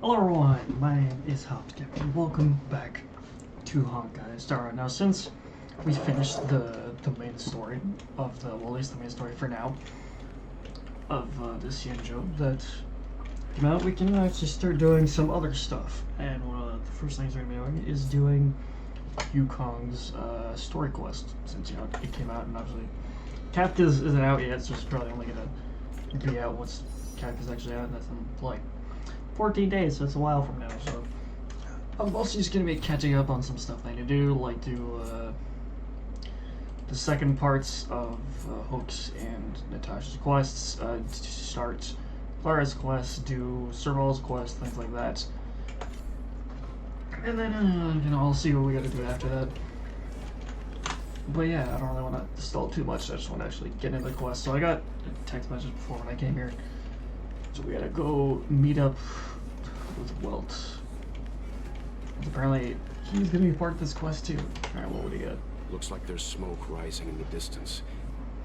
Hello everyone, my name is Hopkins, and welcome back to Honkai Star. Now since we finished the main story of the, well at least the main story for now, of the Xianzhou, that now we can actually start doing some other stuff. And one of the first things we're going to be doing is doing Yukong's story quest, since you know it came out and obviously Kafka's isn't out yet, so it's probably only going to be out once Kafka's actually out, and that's in like 14 days, so it's a while from now, so I'm also just going to be catching up on some stuff I need to do, like do the second parts of Hook's and Natasha's quests, start Clara's quest, do Serval's quest, things like that. And then, you know, I'll see what we gotta do after that. But yeah, I don't really want to stall too much, I just want to actually get into the quest. So I got a text message before when I came here. So we gotta go meet up with Welt. Apparently, he's gonna be part of this quest too. Alright, what would he get? Looks like there's smoke rising in the distance.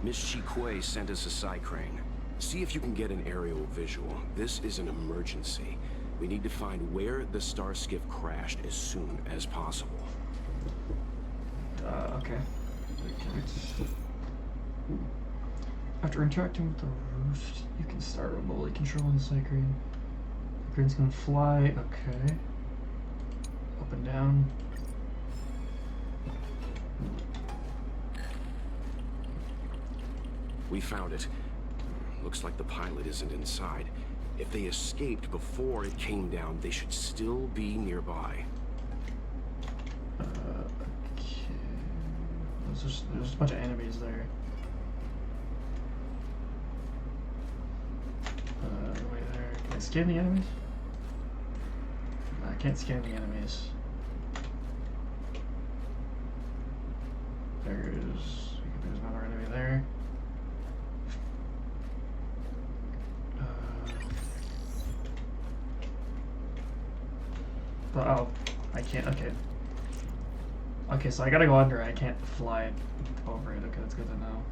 Miss Chikui sent us a side crane. See if you can get an aerial visual. This is an emergency. We need to find where the star skiff crashed as soon as possible. Okay. After interacting with the roost, you can start remotely controlling the side crane. The crane's gonna fly, okay. Up and down. We found it. Looks like the pilot isn't inside. If they escaped before it came down, they should still be nearby. Okay. There's a bunch of enemies there. Wait there. Can I scan the enemies? No, I can't scan the enemies. There's another enemy there. But, oh, I can't, okay. Okay, so I gotta go under it, I can't fly over it, okay, that's good to know.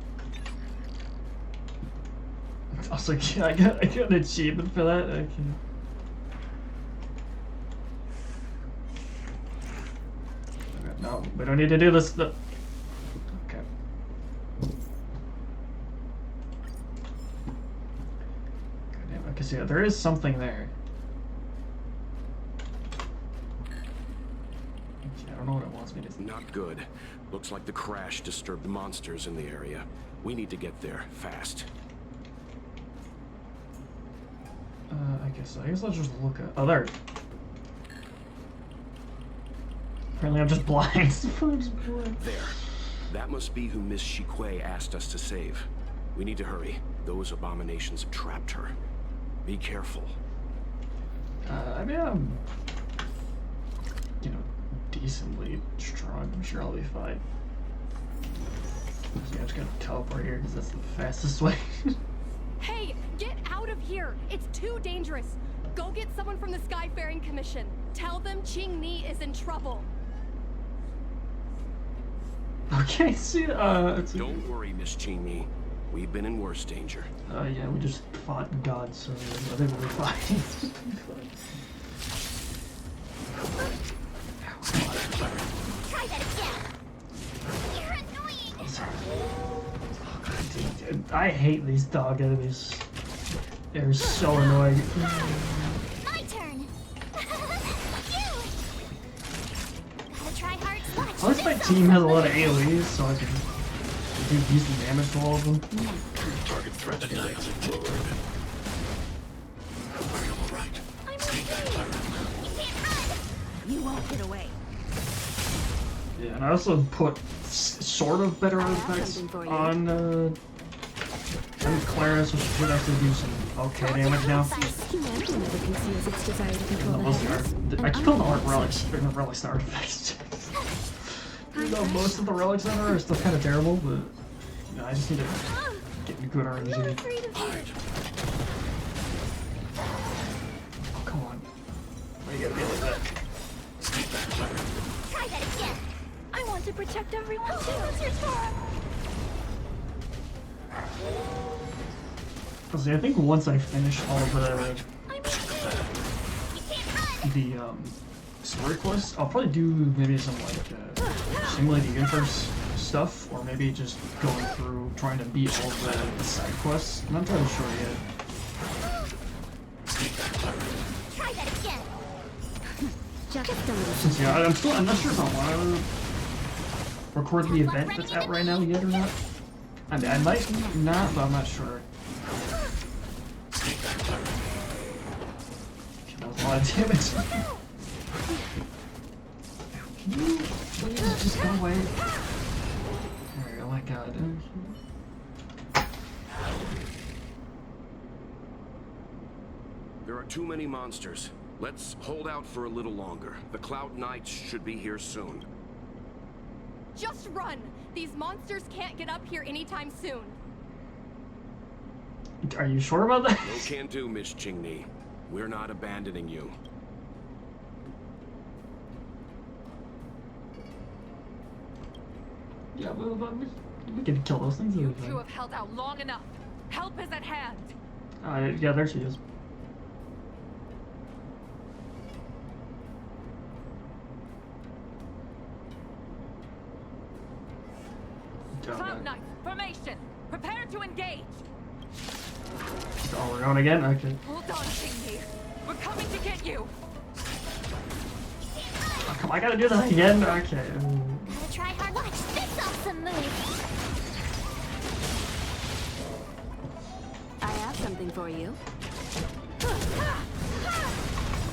Also, I got an achievement for that, okay. No, we don't need to do this, no. Okay. Goddamn, okay, so yeah, there is something there. I don't know what it wants me to do. Not good. Looks like the crash disturbed monsters in the area. We need to get there fast. I guess I'll just look at. Oh, there. Apparently, I'm just blind. There. That must be who Miss Chikui asked us to save. We need to hurry. Those abominations have trapped her. Be careful. I mean, I'm, you know, decently strong. I'm sure I'll be fine. So yeah, I'm just gonna teleport here because that's the fastest way. Hey, get out of here! It's too dangerous. Go get someone from the Skyfaring Commission. Tell them Qing Ni is in trouble. Okay, see, Don't worry, Miss Qing Ni. We've been in worse danger. Yeah, we just fought God, so I think we'll be fine. Try that again. You're annoying. Oh, God, dude, I hate these dog enemies. They're so annoying. My turn. You. Gotta try hard. At least my team has a lot of AoEs, so I can do decent damage to all of them. Target threat detected. Are you alright? I'm okay. You can't run. You won't get away. Yeah, and I also put sort of better artifacts on Clara, so she could actually do some okay damage now. Humanity never conceals its desire to control No, most others. I keep calling the relics. They're not relics, the artifacts. Even though most of the relics on her are still kind of terrible, but you know, I just need to get good I'm not RNG. afraid of you. Oh, come on. Why you gotta be like that? Stay back, Clara. Try that again. I want to protect everyone Oh, too. what's your turn? See, I think once I finish all of the I'm okay. You can't run. the story quest, I'll probably do maybe some like simulate the universe stuff, or maybe just going through trying to beat all the side quests. I'm not entirely sure yet. Try that again. Just a little. Since yeah, I'm not sure if I want to record the event that's out right now yet or not. I mean, I might not, but I'm not sure. Okay, that was a lot of damage. Can you please just go away? Alright, oh my god. There are too many monsters. Let's hold out for a little longer. The Cloud Knights should be here soon. Just run! These monsters can't get up here anytime soon. Are you sure about that? No can do, Miss Qingni. We're not abandoning you. Yeah, we can kill those things. You two have held out long enough. Help is at hand. Yeah, there she is. Cloud Knights, formation. Prepare to engage. Oh, we're going again? Okay. Hold on, Qingni. We're coming to get you. Oh, come on, I gotta do that again? Okay. Gotta try hard. Watch this awesome move. I have something for you.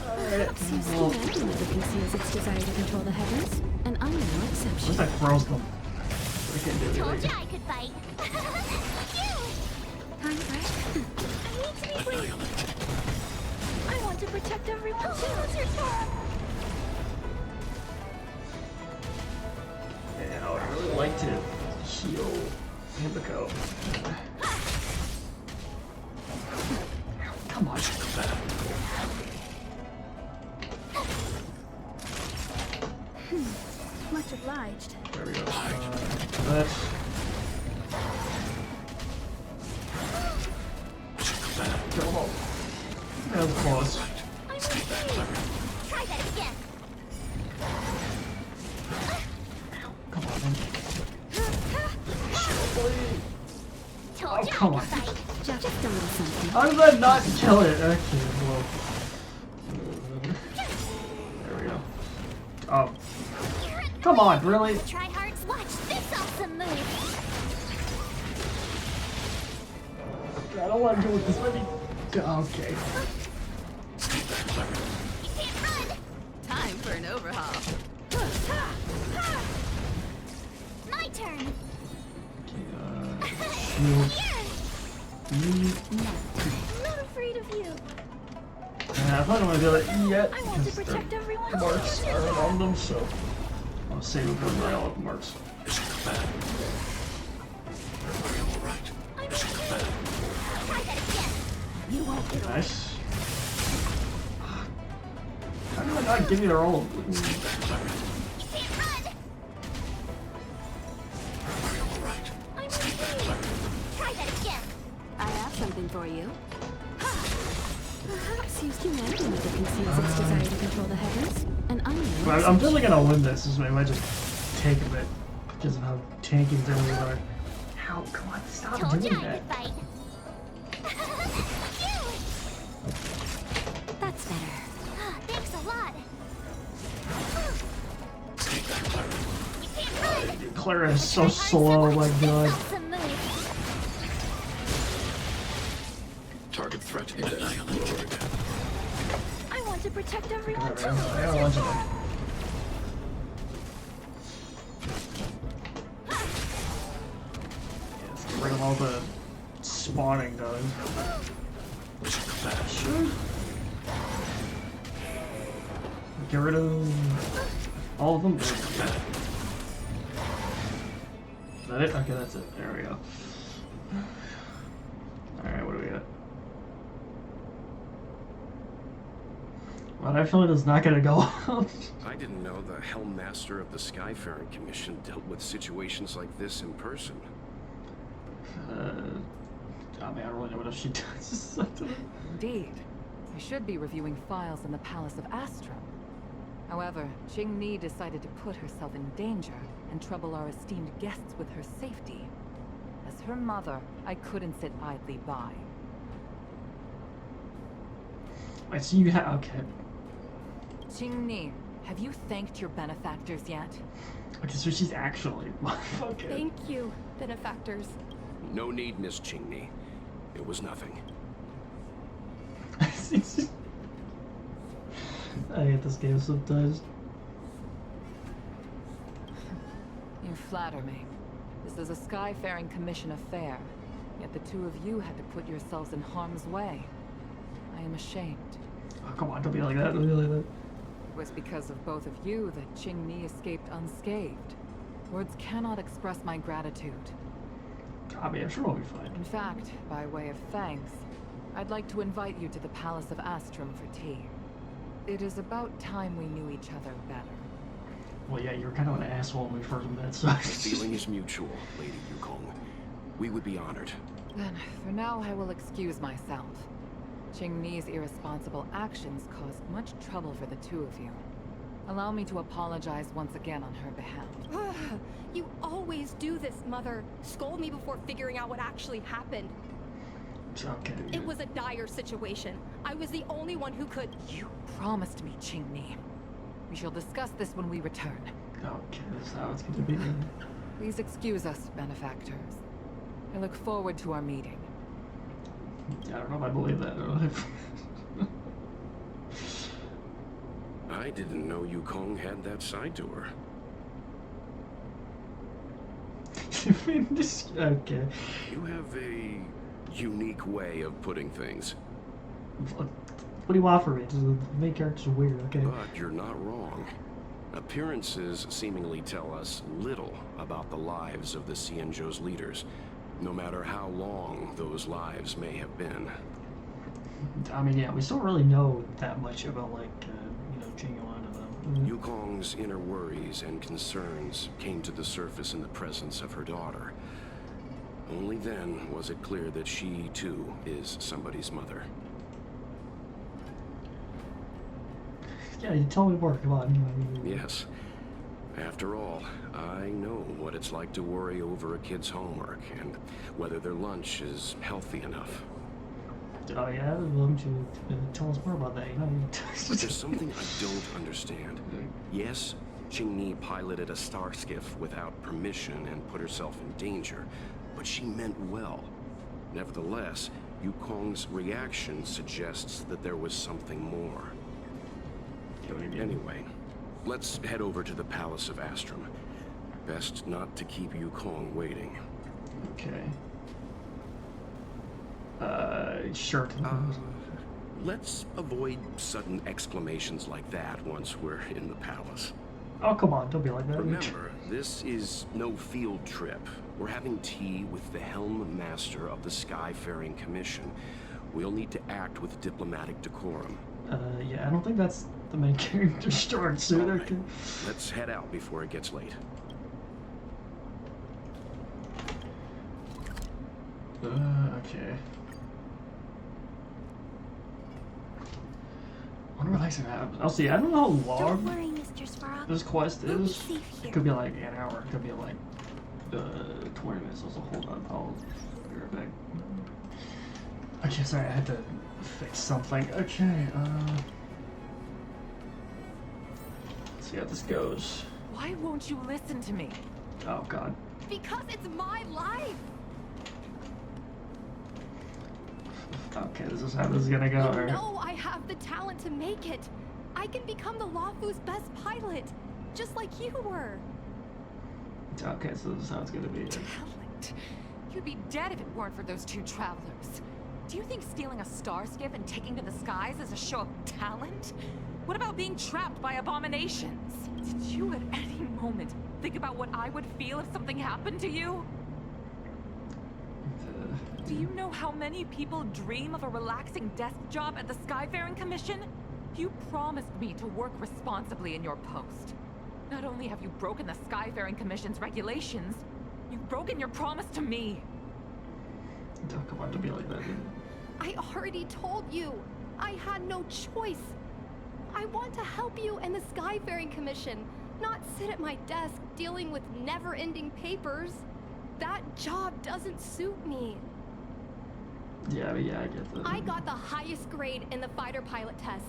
Alright. Seems Well, humanity never conceals its desire to control the heavens, and I'm no what's exception. that throws them? I can't do Told anything. you I could fight. Time fresh. I need to be brave. I want to protect everyone too. It's your turn. Yeah, I would really like to heal Himiko. Come on. Much obliged. There we go. Let's... Kill them all. That was close. I'm afraid. Try that again. Come on, then. Told Oh, you come I on. could fight. Just a little something. How did that not kill it? Okay, well. There we go. Oh. Come on, really? Try hard. Watch this awesome move. I don't want to go with this many. Okay. You can't run. Time for an overhaul. My turn. Shield. Here. I'm not afraid of you. I thought I want to do that yet. I want to because protect their everyone too. marks are on them, so I'll save it for my all of marks. Are you alright? I'm okay. Try that again. You won't get away. Nice. How do I not give you the roll? You can't run. Are you alright? I'm okay. Try that again. I have something for you. Seems humanity never conceals its desire to control the heavens, and I'm no I'm exception. definitely gonna win this. This might just take a bit because of how tanky things are. How? Come on, stop Told you doing I that. could fight. That's better. Thanks a lot. Take that, Clara. You can't run. Clara is so slow, oh my god. Awesome move. Target threat annihilated. I want to protect everyone too. I got a bunch of them. Yeah, let's get rid of all the spawning guys. Sure. Get rid of all of them. Is that it? Okay, that's it. There we go. Alright, what do we got? Well, that feeling is not gonna go out. I didn't know the Helm Master of the Skyfaring Commission dealt with situations like this in person. I mean, I don't really know what else she does. Indeed. I should be reviewing files in the Palace of Astrum. However, Qingni decided to put herself in danger and trouble our esteemed guests with her safety. As her mother, I couldn't sit idly by. I see you have. Okay. Qingni, have you thanked your benefactors yet? Okay, so she's actually. Okay. Thank you, benefactors. No need, Miss Qingni. It was nothing. I hate this game sometimes. You flatter me. This is a Skyfaring Commission affair, yet the two of you had to put yourselves in harm's way. I am ashamed. Oh, come on, don't be like that. Don't be like that. It was because of both of you that Qingni escaped unscathed. Words cannot express my gratitude. I mean, I'm sure we'll be fine. In fact, by way of thanks, I'd like to invite you to the Palace of Astrum for tea. It is about time we knew each other better. Well, yeah, you were kind of an asshole when we first met, so... The feeling is mutual, Lady Yukong. We would be honored. Then, for now, I will excuse myself. Qingni's irresponsible actions caused much trouble for the two of you. Allow me to apologize once again on her behalf. You always do this, Mother. Scold me before figuring out what actually happened. Okay. It was a dire situation. I was the only one who could... You promised me, Qingni. We shall discuss this when we return. Okay, that's how it's gonna be. Please excuse us, benefactors. I look forward to our meeting. I don't know if I believe that. I didn't know Yukong had that side to her. Okay. You have a unique way of putting things. What do you want from me? Just the main character's weird, okay? But you're not wrong. Appearances seemingly tell us little about the lives of the Xianzhou's leaders, no matter how long those lives may have been. I mean, yeah, we still don't really know that much about, like, you know, Jingyuan and them. Yukong's inner worries and concerns came to the surface in the presence of her daughter. Only then was it clear that she, too, is somebody's mother. Yeah, you tell me more, come on. Yes. After all, I know what it's like to worry over a kid's homework and whether their lunch is healthy enough. Oh yeah, why don't you tell us more about that, you know? But there's something I don't understand. Yes, Qingni piloted a star skiff without permission and put herself in danger, but she meant well. Nevertheless, Yukong's reaction suggests that there was something more. Anyway, let's head over to the Palace of Astrum. Best not to keep Yukong waiting. Okay. Sure. Let's avoid sudden exclamations like that once we're in the palace. Oh, come on, don't be like that. Remember, this is no field trip. We're having tea with the Helm Master of the Skyfaring Commission. We'll need to act with diplomatic decorum. Yeah, I don't think that's the main character starts soon. Right. Okay. Let's head out before it gets late. Okay. I wonder what next thing happens. I'll see. I don't know how Don't long worry, Mr. Svarog. this quest We'll be is. safe here. It could be like an hour. It could be like 20 minutes. Also, hold on. I'll be right back. Okay, sorry. I had to fix something. Okay. Let's see how this goes. Why won't you listen to me? Oh God. Because it's my life! Okay, this is how this is gonna go. You Alright. know I have the talent to make it. I can become the Luofu's best pilot, just like you were. Okay, so this is how it's gonna be. Talent? You'd be dead if it weren't for those two travelers. Do you think stealing a star skiff and taking to the skies is a show of talent? What about being trapped by abominations? Did you at any moment think about what I would feel if something happened to you? Do you know how many people dream of a relaxing desk job at the Skyfaring Commission? You promised me to work responsibly in your post. Not only have you broken the Skyfaring Commission's regulations, you've broken your promise to me. Oh, come on, don't be like that. I already told you. I had no choice. I want to help you and the Skyfaring Commission, not sit at my desk dealing with never-ending papers. That job doesn't suit me. Yeah, I get that. I got the highest grade in the fighter pilot test.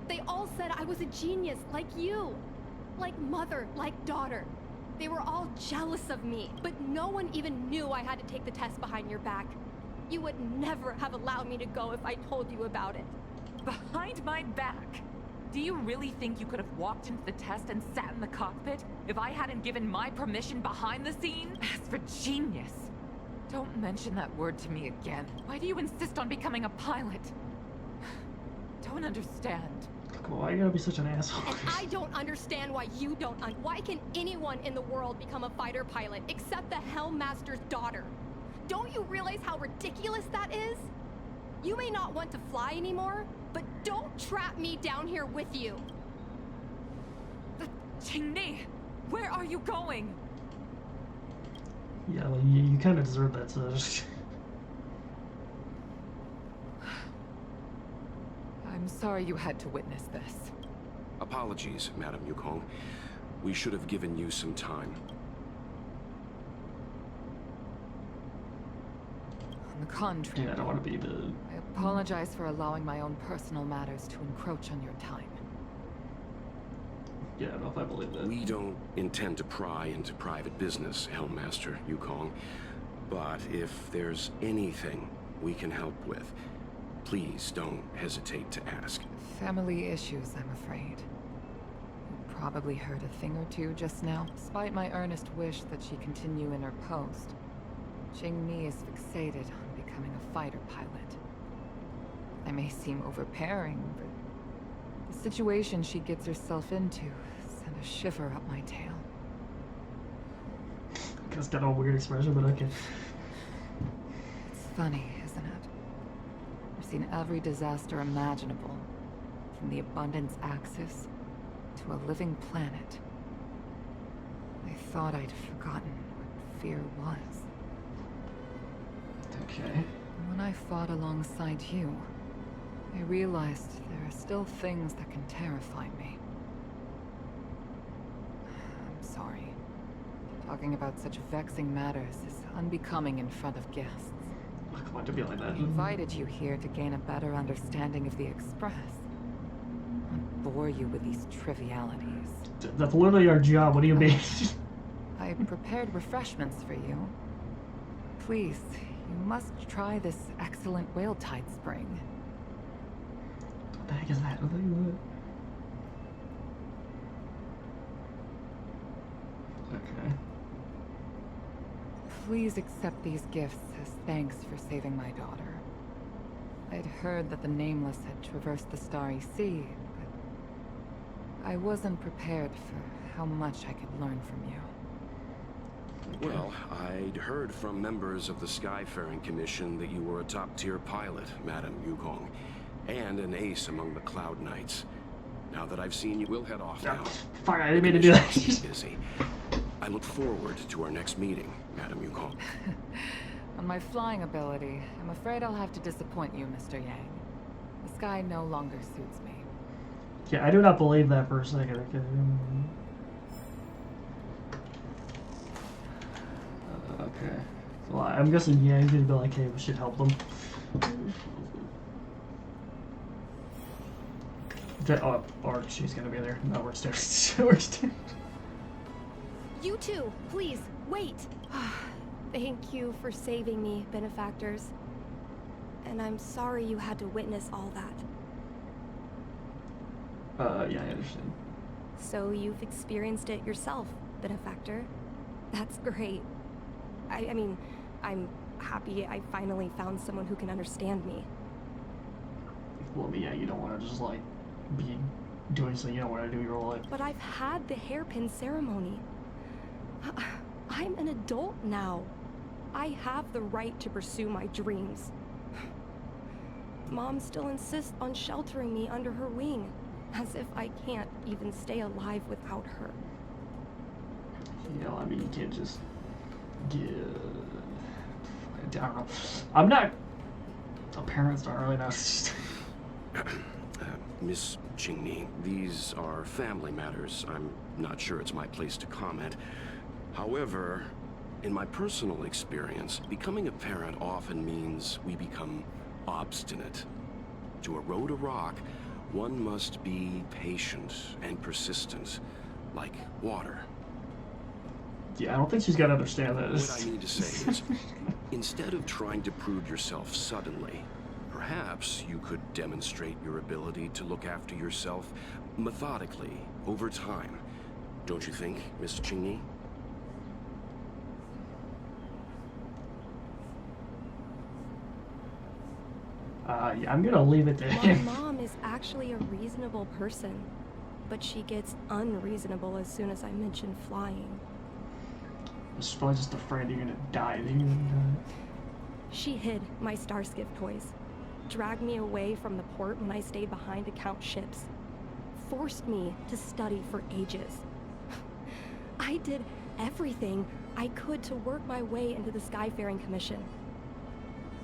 They all said I was a genius, like you. Like mother, like daughter. They were all jealous of me, but no one even knew I had to take the test behind your back. You would never have allowed me to go if I told you about it. Behind my back? Do you really think you could have walked into the test and sat in the cockpit if I hadn't given my permission behind the scene? As for genius, don't mention that word to me again. Why do you insist on becoming a pilot? Don't understand. Why you gotta be such an asshole? And I don't understand why you don't. Why can anyone in the world become a fighter pilot except the Helmmaster's daughter? Don't you realize how ridiculous that is? You may not want to fly anymore, but don't trap me down here with you. Qingni, where are you going? Yeah, well, you kind of deserve that, so I'm sorry you had to witness this. Apologies, Madam Yukong. We should have given you some time. On the contrary, yeah, I don't want to be the... I apologize for allowing my own personal matters to encroach on your time. Yeah, I don't know if I believe that. We don't intend to pry into private business, Helmmaster Yukong. But if there's anything we can help with, please don't hesitate to ask. Family issues, I'm afraid. You probably heard a thing or two just now. Despite my earnest wish that she continue in her post, Qingni is fixated on becoming a fighter pilot. I may seem overbearing, but the situation she gets herself into sent a shiver up my tail. It's got a weird expression, but okay. It's funny, isn't it? I've seen every disaster imaginable, from the abundance axis to a living planet. I thought I'd forgotten what fear was. Okay. When I fought alongside you, I realized there are still things that can terrify me. I'm sorry. Talking about such vexing matters is unbecoming in front of guests. Oh, come on, to be like that. I invited you here to gain a better understanding of the Express. Not bore you with these trivialities. That's literally our job. What do you mean? I prepared refreshments for you. Please, you must try this excellent whale tide spring. What the heck is that? Okay. Please accept these gifts as thanks for saving my daughter. I'd heard that the Nameless had traversed the Starry Sea, but I wasn't prepared for how much I could learn from you. Well, I'd heard from members of the Skyfaring Commission that you were a top-tier pilot, Madam Yukong, and an ace among the Cloud Knights. Now that I've seen you, we'll head off now. Fuck, I didn't mean to do that. Busy. I look forward to our next meeting, Madam Yukong. On my flying ability, I'm afraid I'll have to disappoint you, Mr. Yang. The sky no longer suits me. Yeah, I do not believe that for a second. Okay. Okay. Well, I'm guessing Yang's gonna be like, hey, we should help them. Or she's gonna be there. No, we're stairs. We're stairs. You two, please, wait. Thank you for saving me, benefactors. And I'm sorry you had to witness all that. Yeah, I understand. So you've experienced it yourself, benefactor. That's great. I mean, I'm happy I finally found someone who can understand me. Well, yeah, you don't want to just, like, be doing something you don't want to do your whole life. But I've had the hairpin ceremony. I'm an adult now. I have the right to pursue my dreams. Mom still insists on sheltering me under her wing, as if I can't even stay alive without her. You know, I mean, you can't just get... I don't know. I'm not... Parents don't really know. Miss Jingni, these are family matters. I'm not sure it's my place to comment. However, in my personal experience, becoming a parent often means we become obstinate. To erode a rock, one must be patient and persistent, like water. Yeah, I don't think she's got to understand that. What I mean to say is, instead of trying to prove yourself suddenly, perhaps you could demonstrate your ability to look after yourself methodically, over time. Don't you think, Miss Chingy? Yeah, I'm gonna leave it to My him. mom is actually a reasonable person, but she gets unreasonable as soon as I mention flying. She's probably just afraid you're gonna die. That you're gonna die. She hid my Starskiff toys, dragged me away from the port when I stayed behind to count ships, forced me to study for ages. I did everything I could to work my way into the Skyfaring Commission.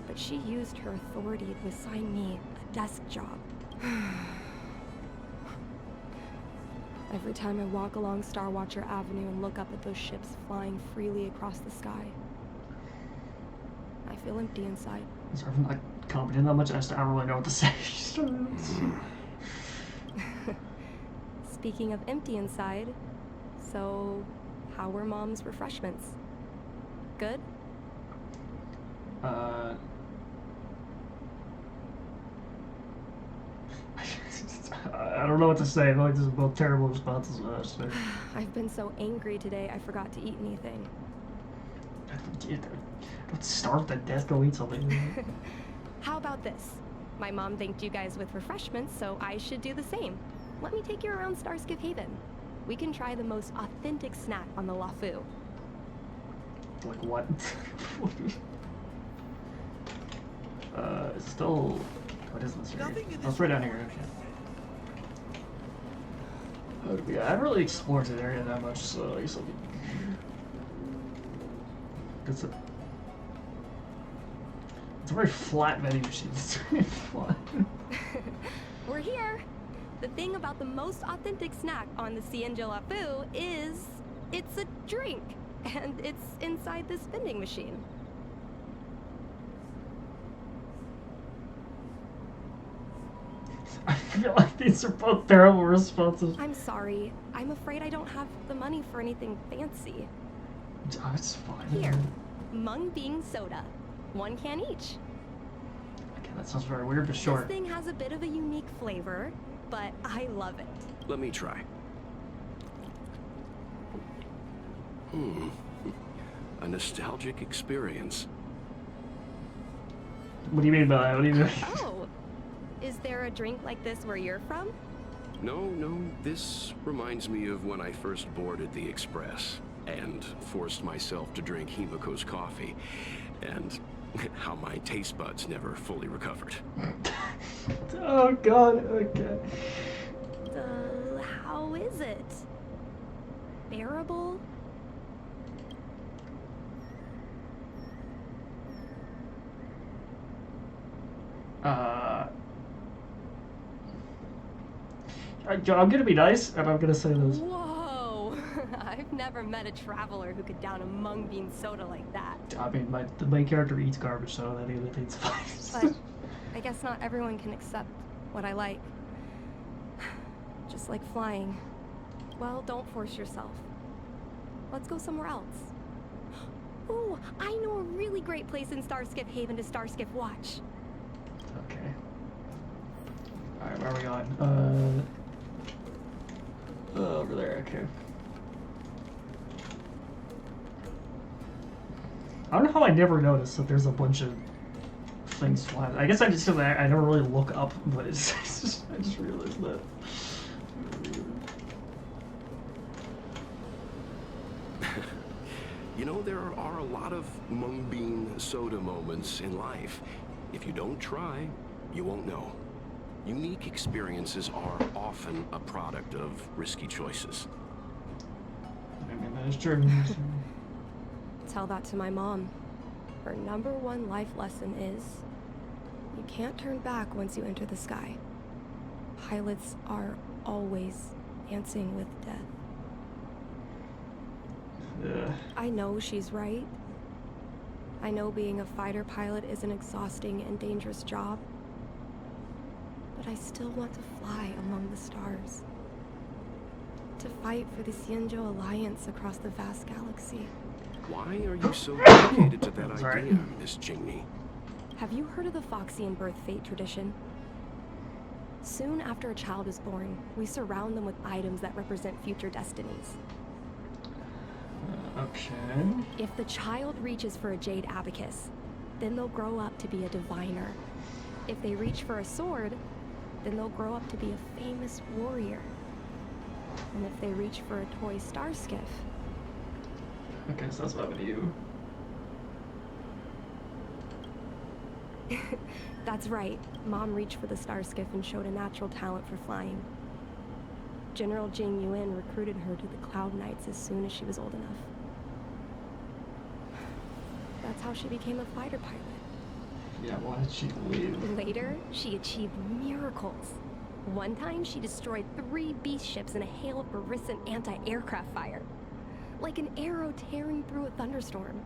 But she used her authority to assign me a desk job. Every time I walk along Starwatcher Avenue and look up at those ships flying freely across the sky, I feel empty inside. Sorry, I'm not competent that much. I don't really know what to say. Speaking of empty inside, so how were Mom's refreshments? Good? I don't know what to say. I feel like this is both terrible responses. I've been so angry today, I forgot to eat anything. Don't starve to death. Go eat something. How about this? My mom thanked you guys with refreshments, so I should do the same. Let me take you around Starskiff Haven. We can try the most authentic snack on the Lafu. Like what? Still. What is this area? Oh, it's right down here. Okay. I haven't really explored the area that much, so I guess I'll be. It's a very flat vending machine. It's very flat. We're here. The thing about the most authentic snack on the Cienjo Lafu is it's a drink, and it's inside this vending machine. I feel like these are both terrible responses. I'm sorry. I'm afraid I don't have the money for anything fancy. Oh, it's fine. Here, mung bean soda. 1 can each. Okay, that sounds very weird, but sure. This thing has a bit of a unique flavor, but I love it. Let me try. A nostalgic experience. What do you mean by that? What do you mean? Oh, is there a drink like this where you're from? No, this reminds me of when I first boarded the Express and forced myself to drink Himiko's coffee, and how my taste buds never fully recovered. Oh god, okay. How is it? Bearable? I'm gonna be nice, and I'm gonna say this. Whoa! I've never met a traveler who could down a mung bean soda like that. I mean, the main character eats garbage, so that either thing's fine. But I guess not everyone can accept what I like. Just like flying. Well, don't force yourself. Let's go somewhere else. Ooh, I know a really great place in Starskiff Haven to Starskiff watch. Okay. Alright, where are we going? Over there, okay. I don't know how I never noticed that there's a bunch of things flying. I guess I just I never really look up, but it's just, I just realized that. You know, there are a lot of mung bean soda moments in life. If you don't try, you won't know. Unique experiences are often a product of risky choices. I mean, that is true. Tell that to my mom. Her #1 life lesson is, you can't turn back once you enter the sky. pilots are always dancing with death. I know she's right. I know being a fighter pilot is an exhausting and dangerous job. But I still want to fly among the stars. To fight for the Xianzhou Alliance across the vast galaxy. Why are you so dedicated to that Sorry. idea, Miss Jingni? Have you heard of the Foxian birth fate tradition? Soon after a child is born, we surround them with items that represent future destinies. Okay. If the child reaches for a jade abacus, then they'll grow up to be a diviner. If they reach for a sword, then they'll grow up to be a famous warrior. And if they reach for a toy star skiff, Okay, so that's what happened to you. that's right. Mom reached for the star skiff and showed a natural talent for flying. General Jing Yuan recruited her to the Cloud Knights as soon as she was old enough. That's how she became a fighter pilot. Yeah, why did she leave? Later, she achieved miracles. One time, she destroyed 3 beast ships in a hail of Barissan anti-aircraft fire. Like an arrow tearing through a thunderstorm.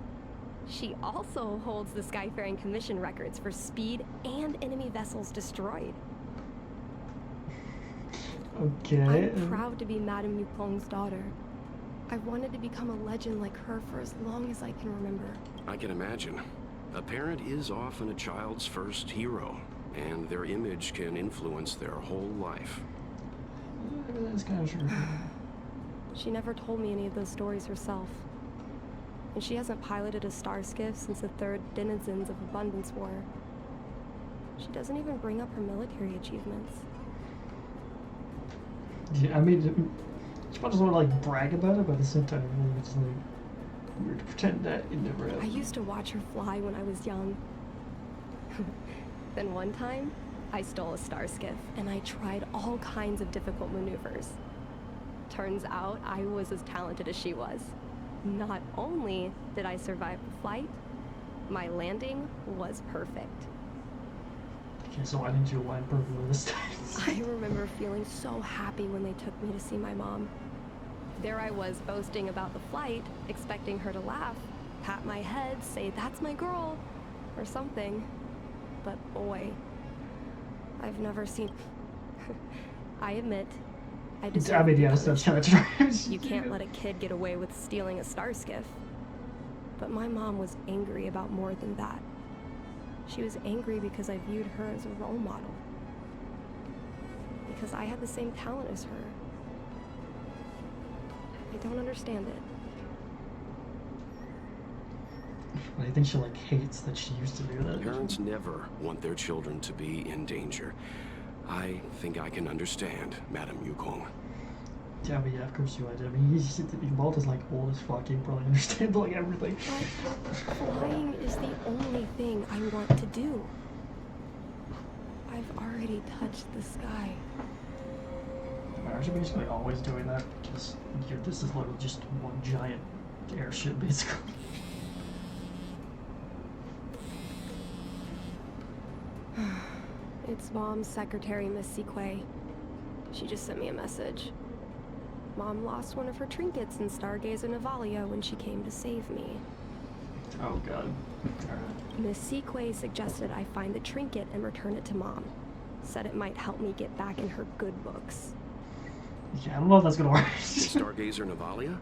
She also holds the Skyfaring Commission records for speed and enemy vessels destroyed. Okay. I'm proud to be Madame Yukong's daughter. I wanted to become a legend like her for as long as I can remember. I can imagine. A parent is often a child's first hero, and their image can influence their whole life. Yeah, that's kind of true. She never told me any of those stories herself. And she hasn't piloted a star skiff since the 3rd Denizens of Abundance War. She doesn't even bring up her military achievements. Yeah, I mean, she might just want to like brag about it, but at the same time, it's like weird to pretend that it never happened. I used to watch her fly when I was young. Then one time, I stole a star skiff, and I tried all kinds of difficult maneuvers. Turns out, I was as talented as she was. Not only did I survive the flight, my landing was perfect. Okay, so why didn't you land perfectly this time? I remember feeling so happy when they took me to see my mom. There I was boasting about the flight, expecting her to laugh, pat my head, say, "That's my girl," or something. But boy, I've never seen... I admit, I deserve I mean, to be yes, that's punished. kind of true. You can't let a kid get away with stealing a star skiff. But my mom was angry about more than that. She was angry because I viewed her as a role model. Because I had the same talent as her. I don't understand it. I think she like hates that she used to do that. Parents never want their children to be in danger. I think I can understand, Madame Yukong. Yeah, but yeah, of course you would. I mean, Walt is like old as fuck. He probably understands like everything. But flying is the only thing I want to do. I've already touched the sky. Aren't you basically always doing that? Because this is literally just one giant airship, basically. It's Mom's secretary, Miss Sequay. She just sent me a message. Mom lost one of her trinkets in Stargazer Navalia when she came to save me. Oh god. Alright. Miss Sequay suggested I find the trinket and return it to Mom. Said it might help me get back in her good books. Yeah, I don't know if that's gonna work. Stargazer Navalia?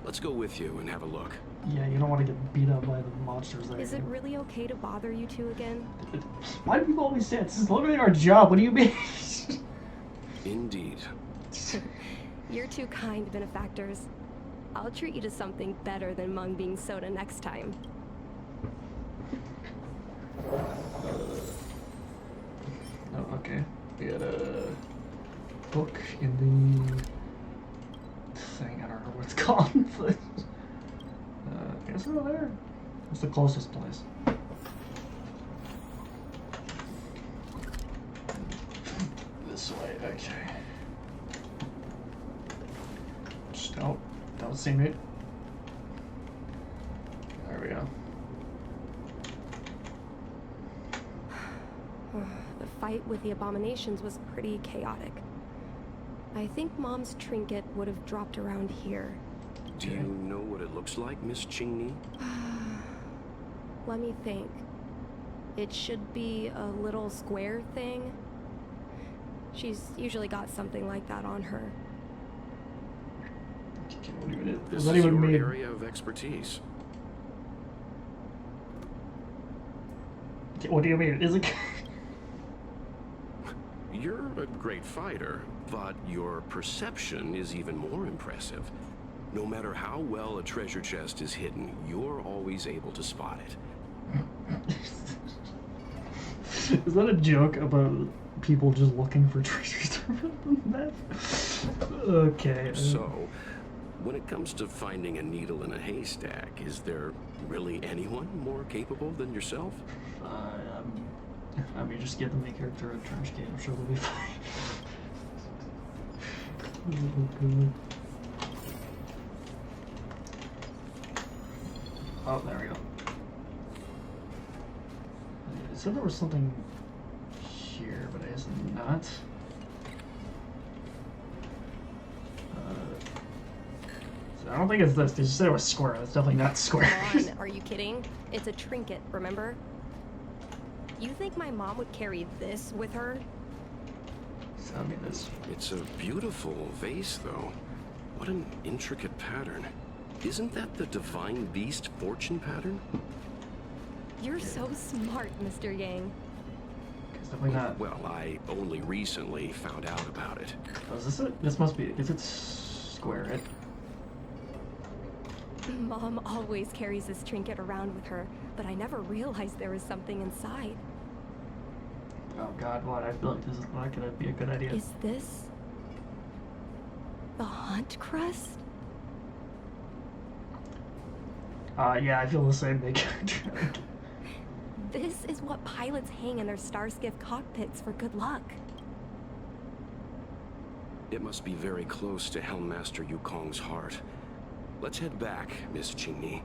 Let's go with you and have a look. Yeah, you don't want to get beat up by the monsters there. Is it really okay to bother you two again? Why do people always say it? This is literally our job. What do you mean? Indeed. You're too kind, benefactors. I'll treat you to something better than mung bean soda next time. Oh, okay. We got a book in the thing. I don't know what it's called. But, I guess over there. What's the closest place? This way. Okay. Just don't see me. There we go. The fight with the abominations was pretty chaotic. I think Mom's trinket would have dropped around here. Do you know what it looks like, Miss Chingni? Let me think. It should be a little square thing. She's usually got something like that on her. This that is even your made? area of expertise. What do you mean? Is it? You're a great fighter, but your perception is even more impressive. No matter how well a treasure chest is hidden, you're always able to spot it. Is that a joke about people just looking for treasures around the map? Okay. So, when it comes to finding a needle in a haystack, is there really anyone more capable than yourself? I mean, just give the main character a trench key. I'm sure they'll be fine. Oh, there we go. It said there was something here, but I guess not. So I don't think it's this. They just said it was square. It's definitely not square. Come on, are you kidding? It's a trinket, remember? You think my mom would carry this with her? So, I mean, this. It's a beautiful vase, though. What an intricate pattern. Isn't that the divine beast fortune pattern? You're so smart, Mr. Yang. It's definitely not. Well, I only recently found out about it. Oh, is this it? This must be it. Is it square, right? Mom always carries this trinket around with her, but I never realized there was something inside. Oh god, what? I feel like this is not gonna be a good idea. Is this the hunt crest? Yeah, I feel the same, main character. This is what pilots hang in their Starskiff cockpits for good luck. It must be very close to Helmmaster Yukong's heart. Let's head back, Miss Chingni.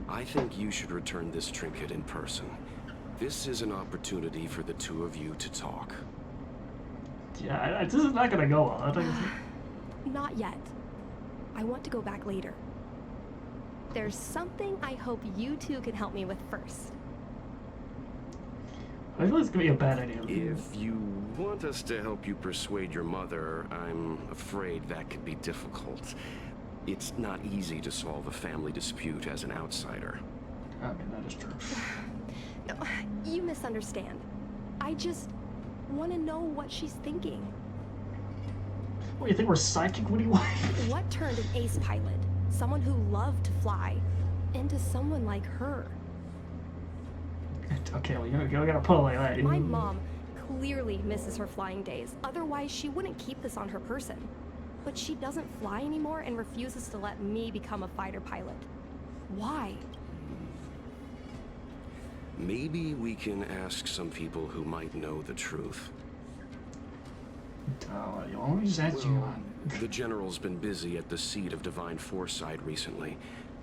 I think you should return this trinket in person. This is an opportunity for the two of you to talk. Yeah, this is not gonna go well. I think it's... Not yet. I want to go back later. There's something I hope you two can help me with first. I feel it's gonna be a bad idea. If you want us to help you persuade your mother, I'm afraid that could be difficult. It's not easy to solve a family dispute as an outsider. I mean, that is true. No, you misunderstand. I just want to know what she's thinking. What, you think we're psychic? What do you want? What turned an ace pilot, someone who loved to fly, into someone like her? Okay, well, you gotta put it like that. My mom clearly misses her flying days. Otherwise, she wouldn't keep this on her person. But she doesn't fly anymore and refuses to let me become a fighter pilot. Why? Maybe we can ask some people who might know the truth. Oh, you want me to just ask you on? The General's been busy at the seat of Divine Foresight recently.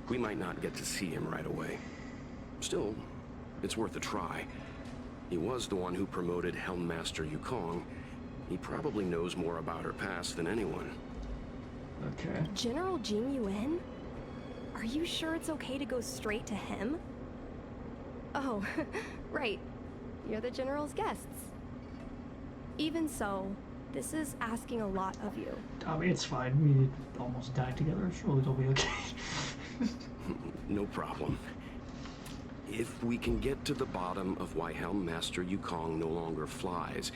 We might not get to see him right away. Still, it's worth a try. He was the one who promoted Helmmaster Yukong. He probably knows more about her past than anyone. Okay. General Jing Yuan? Are you sure it's okay to go straight to him? Oh, right. You're the General's guests. Even so, this is asking a lot of you. I mean, it's fine. We almost died together. Surely it'll be okay. No problem. If we can get to the bottom of why Helmmaster Yukong no longer flies,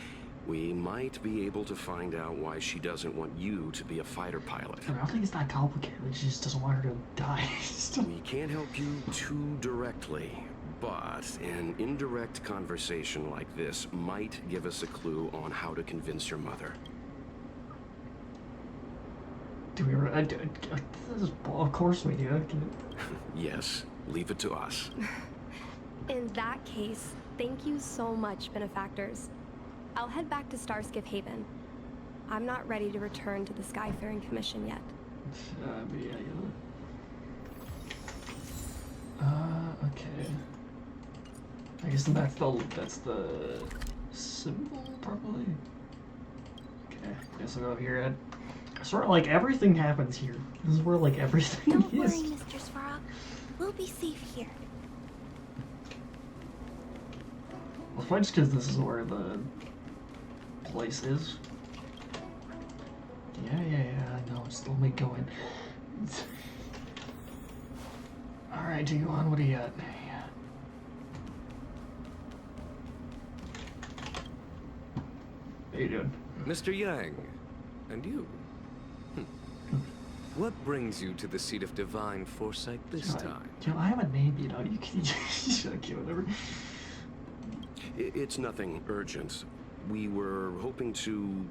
we might be able to find out why she doesn't want you to be a fighter pilot. I don't think it's that complicated. She just doesn't want her to die. We can't help you too directly, but an indirect conversation like this might give us a clue on how to convince your mother. Do we? Of course we do. Yes, leave it to us. In that case, thank you so much, benefactors. I'll head back to Starskiff Haven. I'm not ready to return to the Skyfaring Commission yet. Okay. I guess that's the symbol, probably. Okay, guess I'll go here. Sort of like everything happens here. This is where like everything Don't is. worry, Mr. Svarog. We'll be safe here. Well, it's probably just because this is where the place is. Yeah, I know. Just let me go in. Alright, Yukong, what do you got? How you doing? Mr. Yang, and you? What brings you to the seat of divine foresight this time? You know, I have a name, you know. You can okay, whatever. It's nothing urgent. We were hoping to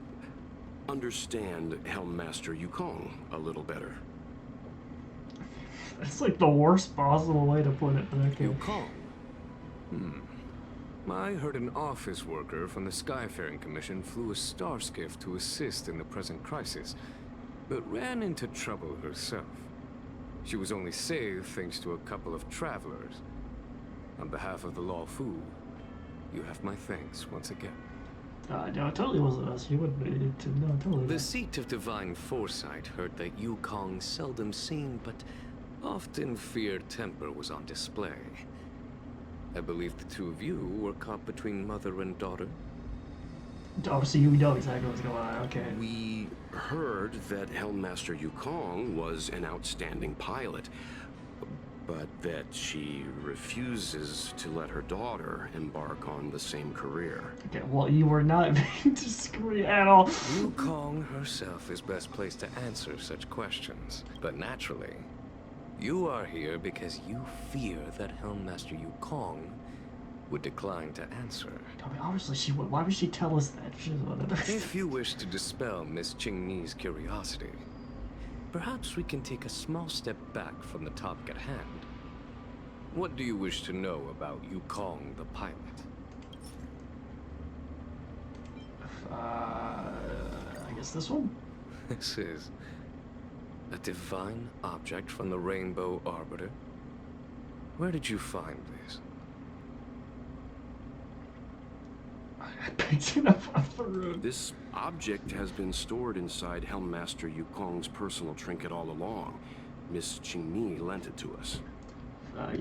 understand Helm Master Yukong a little better. That's like the worst possible way to put it, but okay. Yukong? I heard an office worker from the Skyfaring Commission flew a star skiff to assist in the present crisis, but ran into trouble herself. She was only saved thanks to a couple of travelers. On behalf of the Law Fu, you have my thanks once again. No, it totally wasn't us. You wouldn't no, totally. The not. seat of divine foresight heard that Yukong's seldom seen but often feared temper was on display. I believe the two of you were caught between mother and daughter. Obviously, you know exactly what's going on. Okay. We heard that Helm Master Yukong was an outstanding pilot, but that she refuses to let her daughter embark on the same career. Okay. Well, you were not being discreet at all. Yukong herself is best placed to answer such questions. But naturally, you are here because you fear that Helm Master Yukong would decline to answer. I mean, obviously she would. Why would she tell us that? She doesn't want to. If you wish to dispel Miss Qingni's curiosity, perhaps we can take a small step back from the topic at hand. What do you wish to know about Yukong the pilot? I guess this one. This is a divine object from the Rainbow Arbiter. Where did you find this? I picked it up off the road. This object has been stored inside Helm Master Yukong's personal trinket all along. Miss Qingni lent it to us.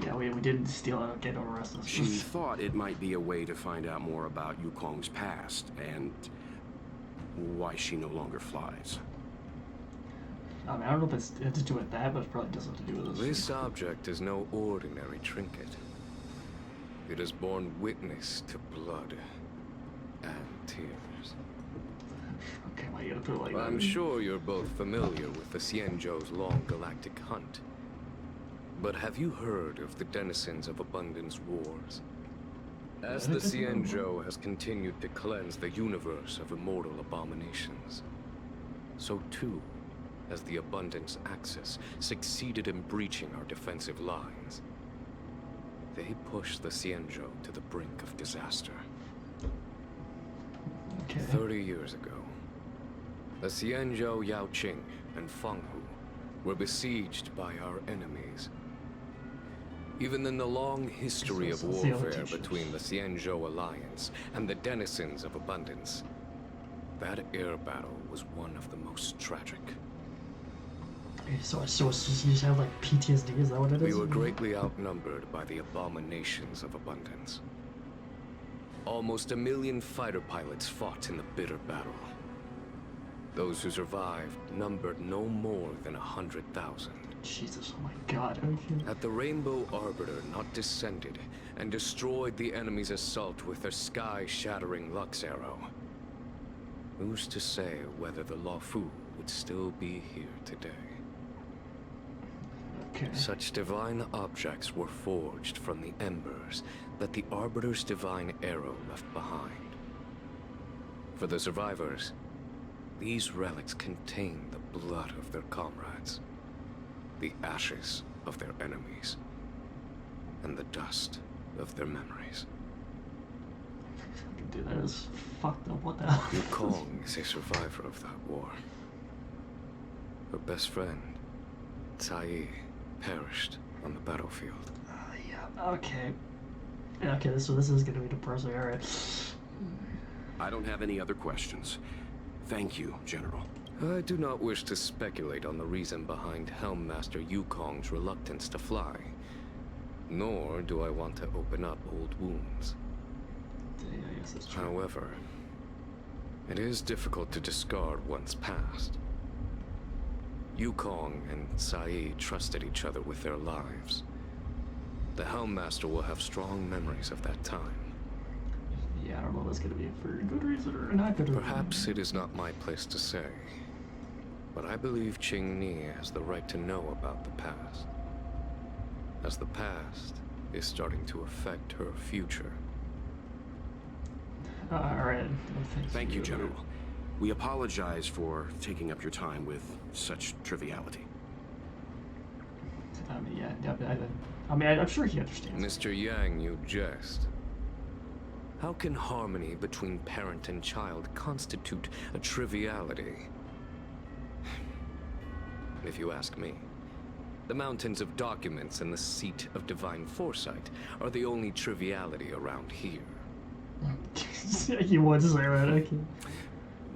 Yeah, we didn't steal it. Okay, don't arrest us. She thought it might be a way to find out more about Yukong's past and why she no longer flies. I mean, I don't know if it's to do with that, but it probably does have to do with this. This object is no ordinary trinket. It has borne witness to blood and tears. Okay, why you gotta put it like that? I'm sure you're both familiar with the Xianzhou's long galactic hunt. But have you heard of the denizens of Abundance Wars? As the Xianzhou has continued to cleanse the universe of immortal abominations, so too has the Abundance Axis succeeded in breaching our defensive lines. They pushed the Xianzhou to the brink of disaster. Okay. 30 years ago, the Xianzhou Yaoqing and Fenghu were besieged by our enemies. Even in the long history of warfare between the Xianzhou Alliance and the denizens of Abundance, that air battle was one of the most tragic. So you just have like PTSD, is that what it is? We were greatly outnumbered by the abominations of Abundance. Almost 1 million fighter pilots fought in the bitter battle. Those who survived numbered no more than 100,000. Jesus, oh my god. Okay. Had the Rainbow Arbiter not descended and destroyed the enemy's assault with their sky-shattering Lux Arrow, who's to say whether the Law Fu would still be here today? Okay. Such divine objects were forged from the embers that the Arbiter's divine arrow left behind. For the survivors, these relics contain the blood of their comrades, the ashes of their enemies, and the dust of their memories. Dude, that is fucked up. What the hell? Yukong is a survivor of that war. Her best friend, Tai, perished on the battlefield. Yeah, okay. Yeah, okay, so this is gonna be depressing, alright. I don't have any other questions. Thank you, General. I do not wish to speculate on the reason behind Helmmaster Yukong's reluctance to fly. Nor do I want to open up old wounds. Yeah, I guess that's true. However, it is difficult to discard one's past. Yukong and Saeed trusted each other with their lives. The Helmmaster will have strong memories of that time. Yeah, I don't know if that's gonna be for good reason or not good reason. Perhaps it is not my place to say, but I believe Qingni has the right to know about the past, as the past is starting to affect her future. Alright. Thank you, General. We apologize for taking up your time with such triviality. I mean, yeah, I'm sure he understands. Mr. Yang, you jest. How can harmony between parent and child constitute a triviality? If you ask me, the mountains of documents and the seat of divine foresight are the only triviality around here. You would say that, okay.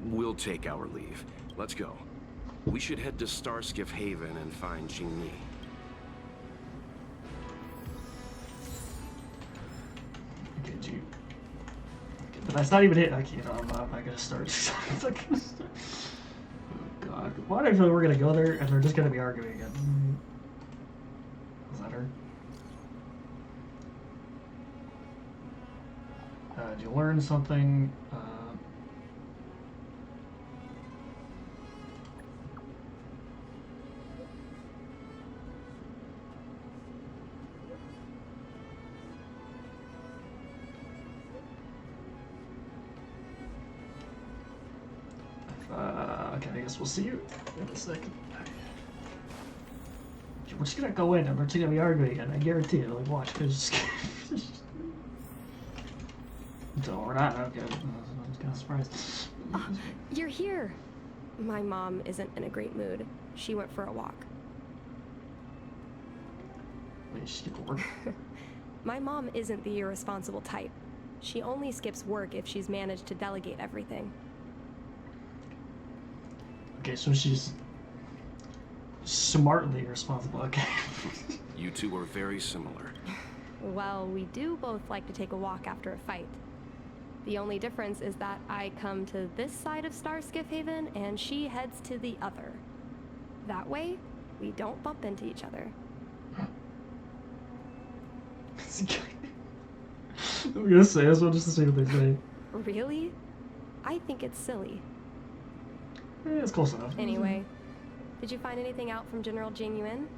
We'll take our leave. Let's go. We should head to Starskiff Haven and find Qingni. Okay, gee. Okay, but that's not even it. Okay, no, I'm not gonna start. It's not gonna start. Oh god. Why do I feel like we're gonna go there and they're just gonna be arguing again? Is that her? Did you learn something? Okay, I guess we'll see you in a second. We're just gonna go in and we're just gonna be arguing again. I guarantee it. Like, watch. Just... So we're not. Okay. I was kind of surprised. You're here. My mom isn't in a great mood. She went for a walk. Wait, she skipped work? My mom isn't the irresponsible type. She only skips work if she's managed to delegate everything. Okay, so she's smartly irresponsible. Okay. You two are very similar. Well, we do both like to take a walk after a fight. The only difference is that I come to this side of Starskiff Haven and she heads to the other. That way, we don't bump into each other. I'm gonna say this one just to see what they say. Really? I think it's silly. Yeah, it's close enough. Anyway, did you find anything out from General Jing Yuan?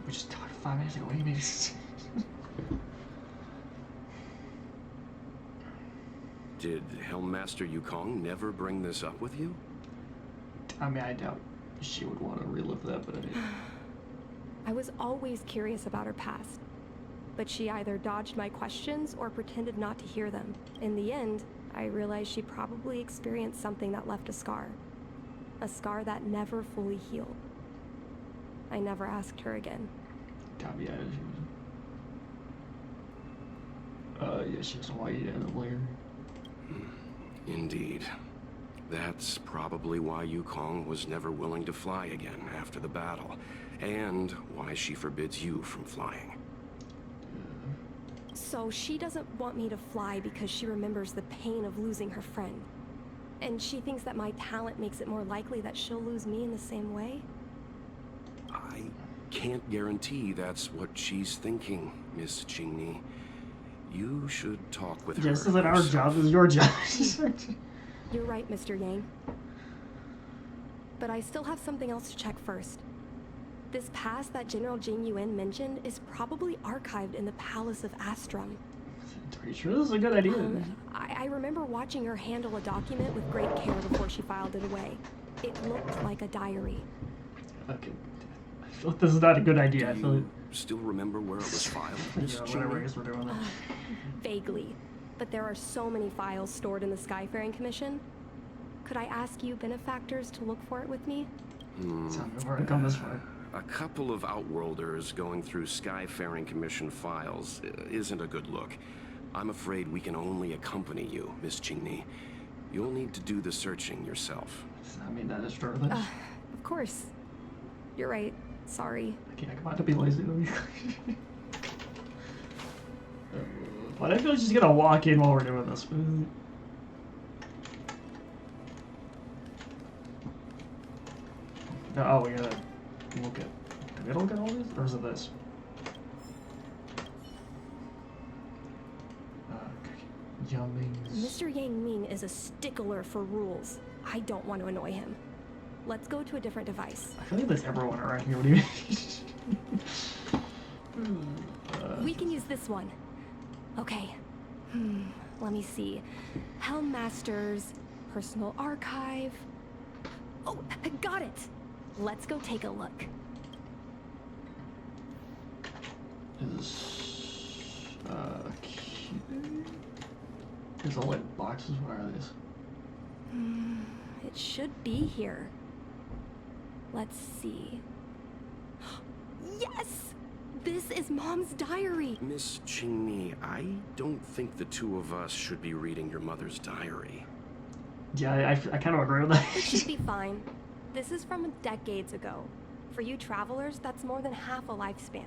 We just talked 5 minutes ago. What do you mean? Did Helmmaster Yukong never bring this up with you? I mean, I doubt she would want to relive that, but I mean... I was always curious about her past, but she either dodged my questions or pretended not to hear them. In the end, I realized she probably experienced something that left a scar that never fully healed. I never asked her again. Yeah, she was a white and a lawyer. Indeed. That's probably why Yukong was never willing to fly again after the battle, and why she forbids you from flying. So she doesn't want me to fly because she remembers the pain of losing her friend. And she thinks that my talent makes it more likely that she'll lose me in the same way? I can't guarantee that's what she's thinking, Miss Qingni. You should talk with her. Yes, isn't our job, it's your job. You're right, Mr. Yang. But I still have something else to check first. This past that General Jing Yuan mentioned is probably archived in the Palace of Astrum. Are you sure this is a good idea? I remember watching her handle a document with great care before she filed it away. It looked like a diary. Okay. I feel like this is not a good idea. I feel like... Still remember where it was filed, Miss Yeah, whatever, I Qingni? guess we're doing that. Vaguely. But there are so many files stored in the Skyfaring Commission. Could I ask you benefactors to look for it with me? We've already come this far. A couple of Outworlders going through Skyfaring Commission files isn't a good look. I'm afraid we can only accompany you, Miss Qingni. You'll need to do the searching yourself. I mean, that is true. Of course. You're right. Sorry. I can't come out to be lazy though. But I feel like she's gonna walk in while we're doing this. No, oh, we gotta look at. Did we look at all these? Or is it this? Yummings. Mr. Yang Ming is a stickler for rules. I don't want to annoy him. Let's go to a different device. I feel like there's everyone around here. What do you mean? We can use this one. Okay. Let me see. Helmmaster's personal archive. Oh, got it. Let's go take a look. There's all like boxes. What are these? It should be here. Let's see. Yes! This is Mom's diary! Miss Qingmi, I don't think the two of us should be reading your mother's diary. Yeah, I kind of agree with that. It should be fine. This is from decades ago. For you travelers, that's more than half a lifespan.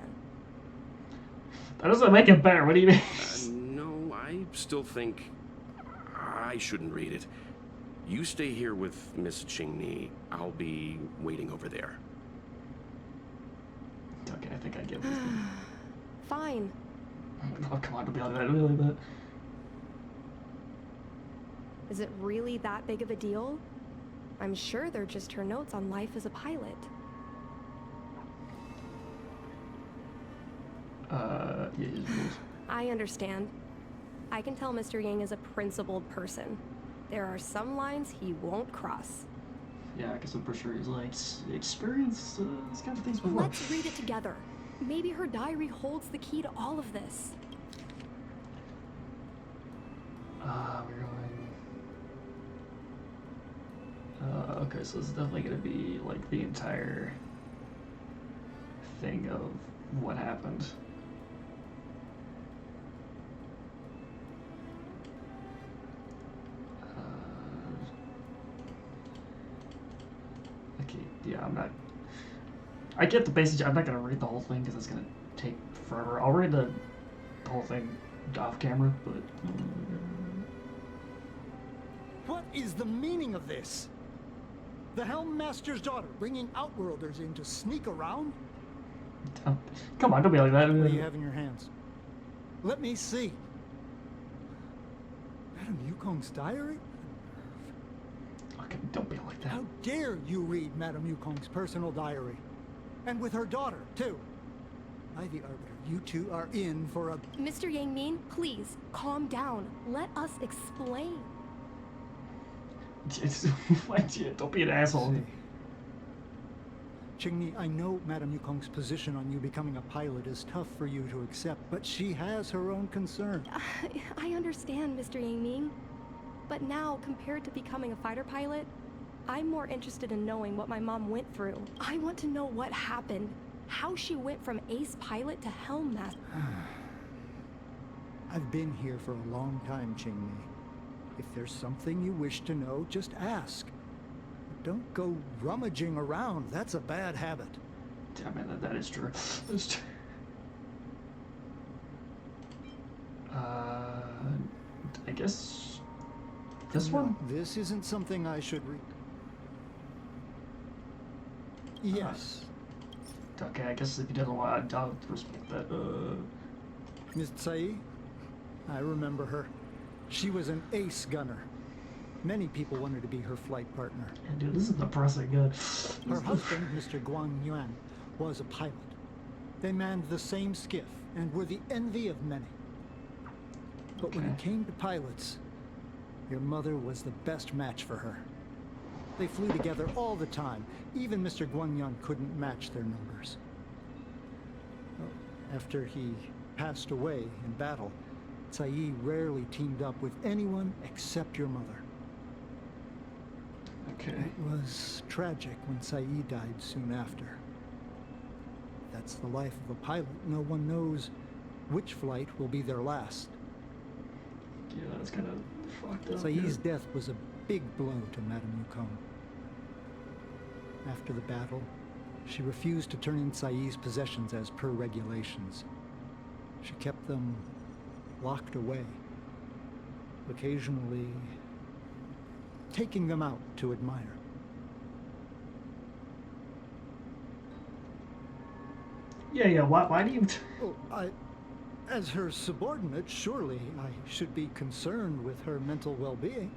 That doesn't make it better. What do you mean? No, I still think I shouldn't read it. You stay here with Miss Qingmi. I'll be waiting over there. Okay, I think I get this. Fine. Oh, come on, to be honest, really, but... Is it really that big of a deal? I'm sure they're just her notes on life as a pilot. Yeah, I understand. I can tell Mr. Yang is a principled person. There are some lines he won't cross. Yeah, because I'm pretty sure he's like experienced this kind of things before. Let's read it together. Maybe her diary holds the key to all of this. We're going... okay, so it's definitely going to be like the entire thing of what happened. Okay, yeah, I'm not... I get the basic... I'm not going to read the whole thing because it's going to take forever. I'll read the whole thing off camera, but... What is the meaning of this? The Helmmaster's daughter bringing Outworlders in to sneak around? Come on, don't be like that. What do you have in your hands? Let me see. Madam Yukong's diary? Okay, don't be like that. How dare you read Madam Yukong's personal diary? And with her daughter, too. By the Arbiter, you two are in for a... Mr. Yang Min, please, calm down. Let us explain. Don't be an asshole. Qingmi, I know Madam Yukong's position on you becoming a pilot is tough for you to accept, but she has her own concerns. I understand, Mr. Yang Ming. But now, compared to becoming a fighter pilot, I'm more interested in knowing what my mom went through. I want to know what happened, how she went from ace pilot to Helmmaster. I've been here for a long time, Qingmi. If there's something you wish to know, just ask. Don't go rummaging around. That's a bad habit. Yeah, man, that is true. That's true. I guess this one. This isn't something I should read. Yes. Okay, I guess if you didn't want, I'll respect that. Ms. Tsai, I remember her. She was an ace gunner. Many people wanted to be her flight partner. And dude, this is depressing. Good. Her husband, Mr. Guang Yuan, was a pilot. They manned the same skiff and were the envy of many. But when it came to pilots, your mother was the best match for her. They flew together all the time. Even Mr. Guangyang couldn't match their numbers. Well, after he passed away in battle, Tsai rarely teamed up with anyone except your mother. Okay. It was tragic when Tsai died soon after. That's the life of a pilot. No one knows which flight will be their last. Yeah, that's kind of fucked up. Tsai's death was a big blow to Madame Yukong. After the battle, she refused to turn in Tsai's possessions as per regulations. She kept them locked away, occasionally taking them out to admire. Yeah, why do you... Oh, as her subordinate, surely I should be concerned with her mental well-being.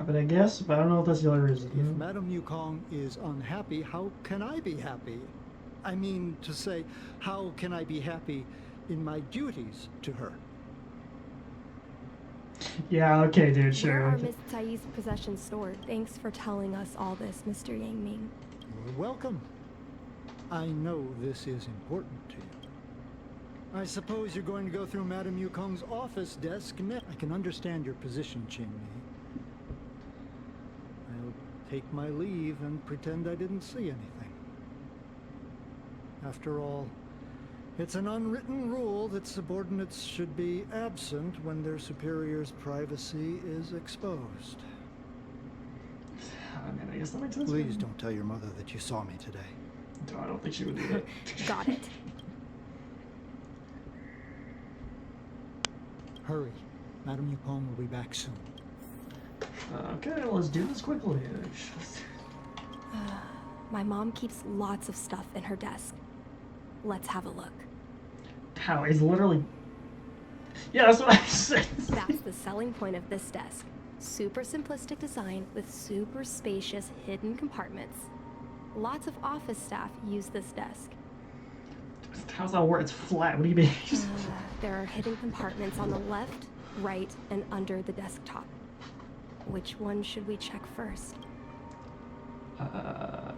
But I guess, but I don't know if that's the only reason. If Madame Yukong is unhappy, how can I be happy? I mean to say, how can I be happy in my duties to her? Yeah, okay, dude, sure. Where are Miss Tsai's possessions stored? Thanks for telling us all this, Mr. Yang Ming. You're welcome. I know this is important to you. I suppose you're going to go through Madame Yukong's office desk next. I can understand your position, Qing Mi. I'll take my leave and pretend I didn't see anything. After all, it's an unwritten rule that subordinates should be absent when their superior's privacy is exposed. I mean, I guess that makes sense. Please don't tell your mother that you saw me today. No, I don't think she would do that. Got it. Hurry. Madame Yukong will be back soon. Okay, let's do this quickly. My mom keeps lots of stuff in her desk. Let's have a look. How? It's literally... Yeah, that's what I said. That's the selling point of this desk. Super simplistic design with super spacious hidden compartments. Lots of office staff use this desk. How's that work? It's flat. What do you mean? There are hidden compartments on the left, right, and under the desktop. Which one should we check first? I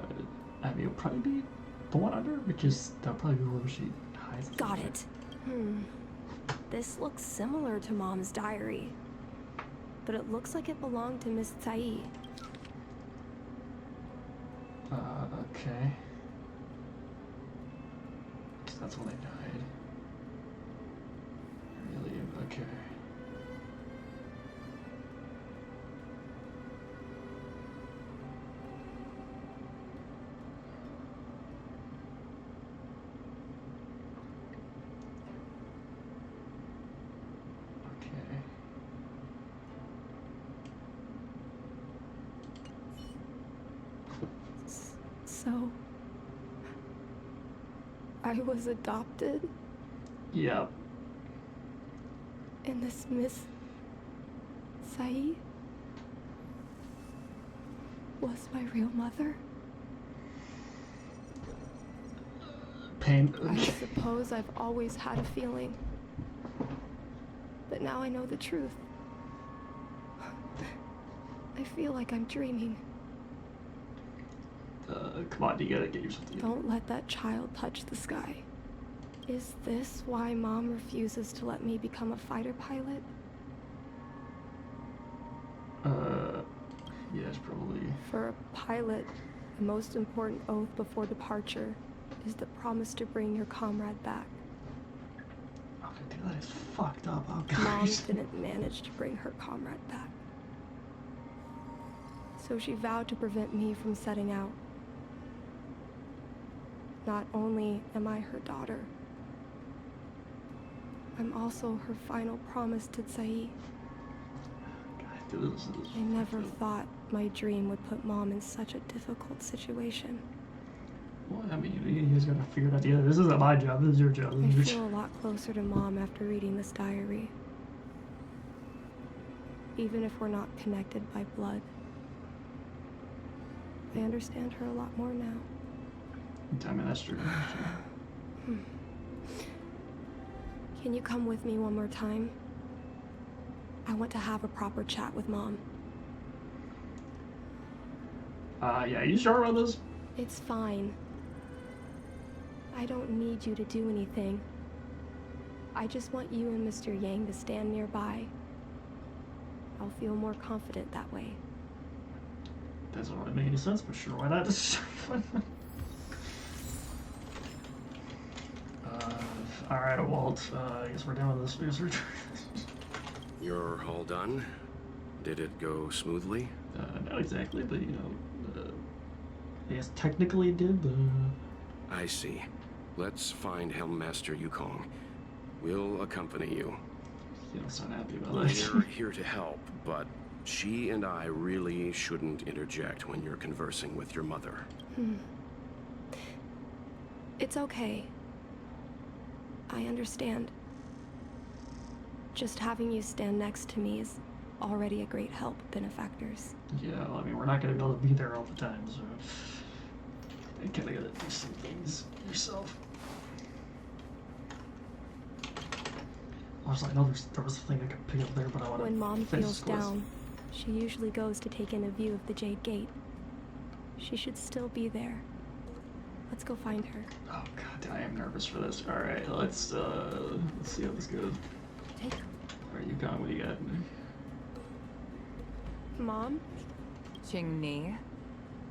mean, it'll probably be the one under, because that'll probably be where she hides. Got it. This looks similar to Mom's diary, but it looks like it belonged to Miss Tsai. Okay. Because that's when they died. Really? Okay. So, I was adopted? Yep. And this Miss Tsai was my real mother? Pain. I suppose I've always had a feeling. But now I know the truth. I feel like I'm dreaming. Come on, you gotta get yourself together. Don't let that child touch the sky. Is this why Mom refuses to let me become a fighter pilot? Yes, probably. For a pilot, the most important oath before departure is the promise to bring your comrade back. Okay, dude, that is fucked up. Oh, Mom gosh. didn't manage to bring her comrade back. So she vowed to prevent me from setting out. Not only am I her daughter, I'm also her final promise to Tsai. God, dude, this is I never thought my dream would put Mom in such a difficult situation. Well, I mean, you guys gotta figure it out together. This isn't my job, this is your job. I This is your feel a lot closer to Mom after reading this diary. Even if we're not connected by blood. I understand her a lot more now. I mean, that's true. Can you come with me one more time? I want to have a proper chat with Mom. Yeah, you sure about this? It's fine. I don't need you to do anything. I just want you and Mr. Yang to stand nearby. I'll feel more confident that way. Doesn't really make any sense, but sure, why not? Alright, Walt, I guess we're done with this. You're all done? Did it go smoothly? Not exactly, but you know, I guess technically it did, but. I see. Let's find Helmmaster Yukong. We'll accompany you. You don't sound happy about that. We're here to help, but she and I really shouldn't interject when you're conversing with your mother. It's okay. I understand. Just having you stand next to me is already a great help, benefactors. Yeah, well, I mean, we're not gonna be able to be there all the time, so you kinda gotta do some things yourself. Also, I know there was a thing I could pick up there, but I want to. When Mom feels down, she usually goes to take in a view of the Jade Gate. She should still be there. Let's go find her. Oh god, I am nervous for this. All right, let's see how this goes. Take. All right, Yukong, what do you got? Mom? Qingni,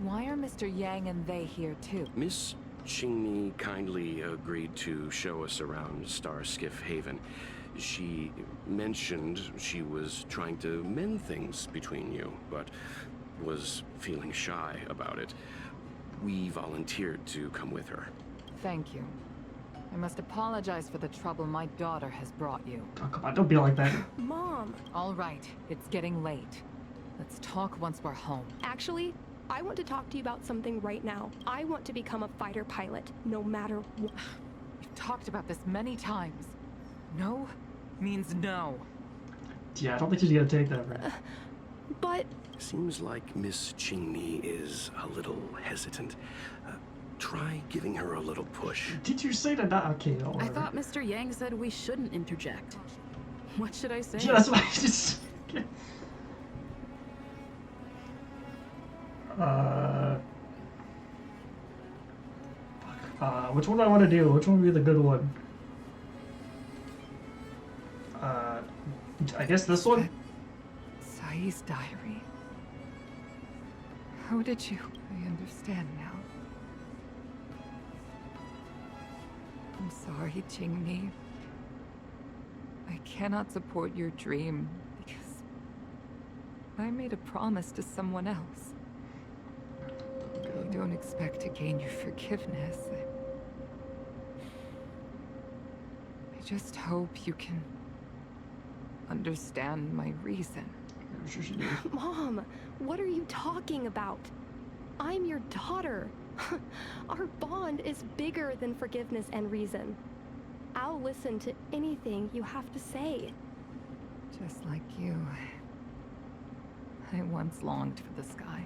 why are Mr. Yang and they here too? Miss Qingni kindly agreed to show us around Star Skiff Haven. She mentioned she was trying to mend things between you, but was feeling shy about it. We volunteered to come with her. Thank you. I must apologize for the trouble my daughter has brought you. Oh, come on, don't be like that. Mom! All right, it's getting late. Let's talk once we're home. Actually, I want to talk to you about something right now. I want to become a fighter pilot, no matter what. We've talked about this many times. No means no. Yeah, I don't think she's gonna take that, right? But... Seems like Miss Qingni is a little hesitant. Try giving her a little push. Did you say that? Okay, don't worry. I thought Mr. Yang said we shouldn't interject. What should I say? Yeah, that's what I just... which one do I want to do? Which one would be the good one? I guess this one? Sai's diary. How did you... I understand now. I'm sorry, Qingni. I cannot support your dream because I made a promise to someone else. I don't expect to gain your forgiveness. I just hope you can understand my reason. I'm sure she did. Mom, what are you talking about? I'm your daughter. Our bond is bigger than forgiveness and reason. I'll listen to anything you have to say. Just like you, I once longed for the sky.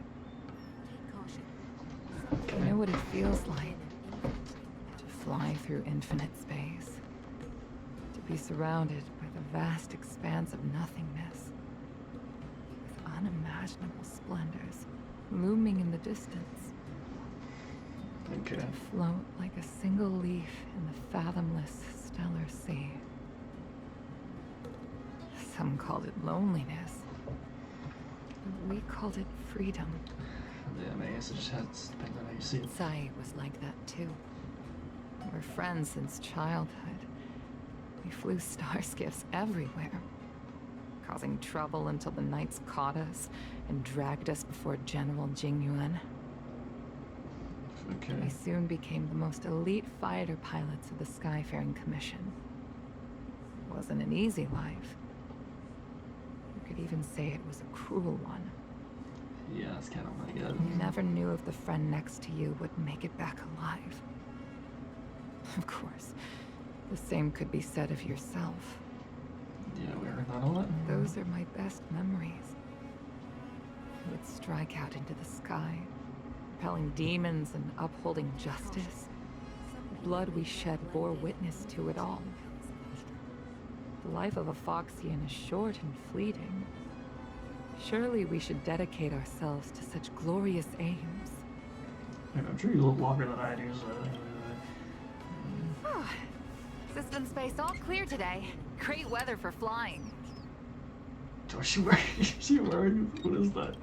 I know what it feels like to fly through infinite space, to be surrounded by the vast expanse of nothingness, with unimaginable splendors looming in the distance. Okay. To float like a single leaf in the fathomless stellar sea. Some called it loneliness. We called it freedom. Yeah, I mean, I guess it just has depends on how you see it. Sai was like that too. We're friends since childhood. We flew star skiffs everywhere, causing trouble until the knights caught us and dragged us before General Jingyuan. Okay. We soon became the most elite fighter pilots of the Skyfaring Commission. It wasn't an easy life. You could even say it was a cruel one. Yeah, that's kind of like it. You never knew if the friend next to you would make it back alive. Of course, the same could be said of yourself. Yeah, we heard that a lot. Those are my best memories. I would strike out into the sky, repelling demons and upholding justice. The blood we shed bore witness to it all. The life of a Foxian is short and fleeting. Surely we should dedicate ourselves to such glorious aims. Yeah, I'm sure you live longer than I do, so... System space all clear today. Great weather for flying. Oh, she wearing... What is that?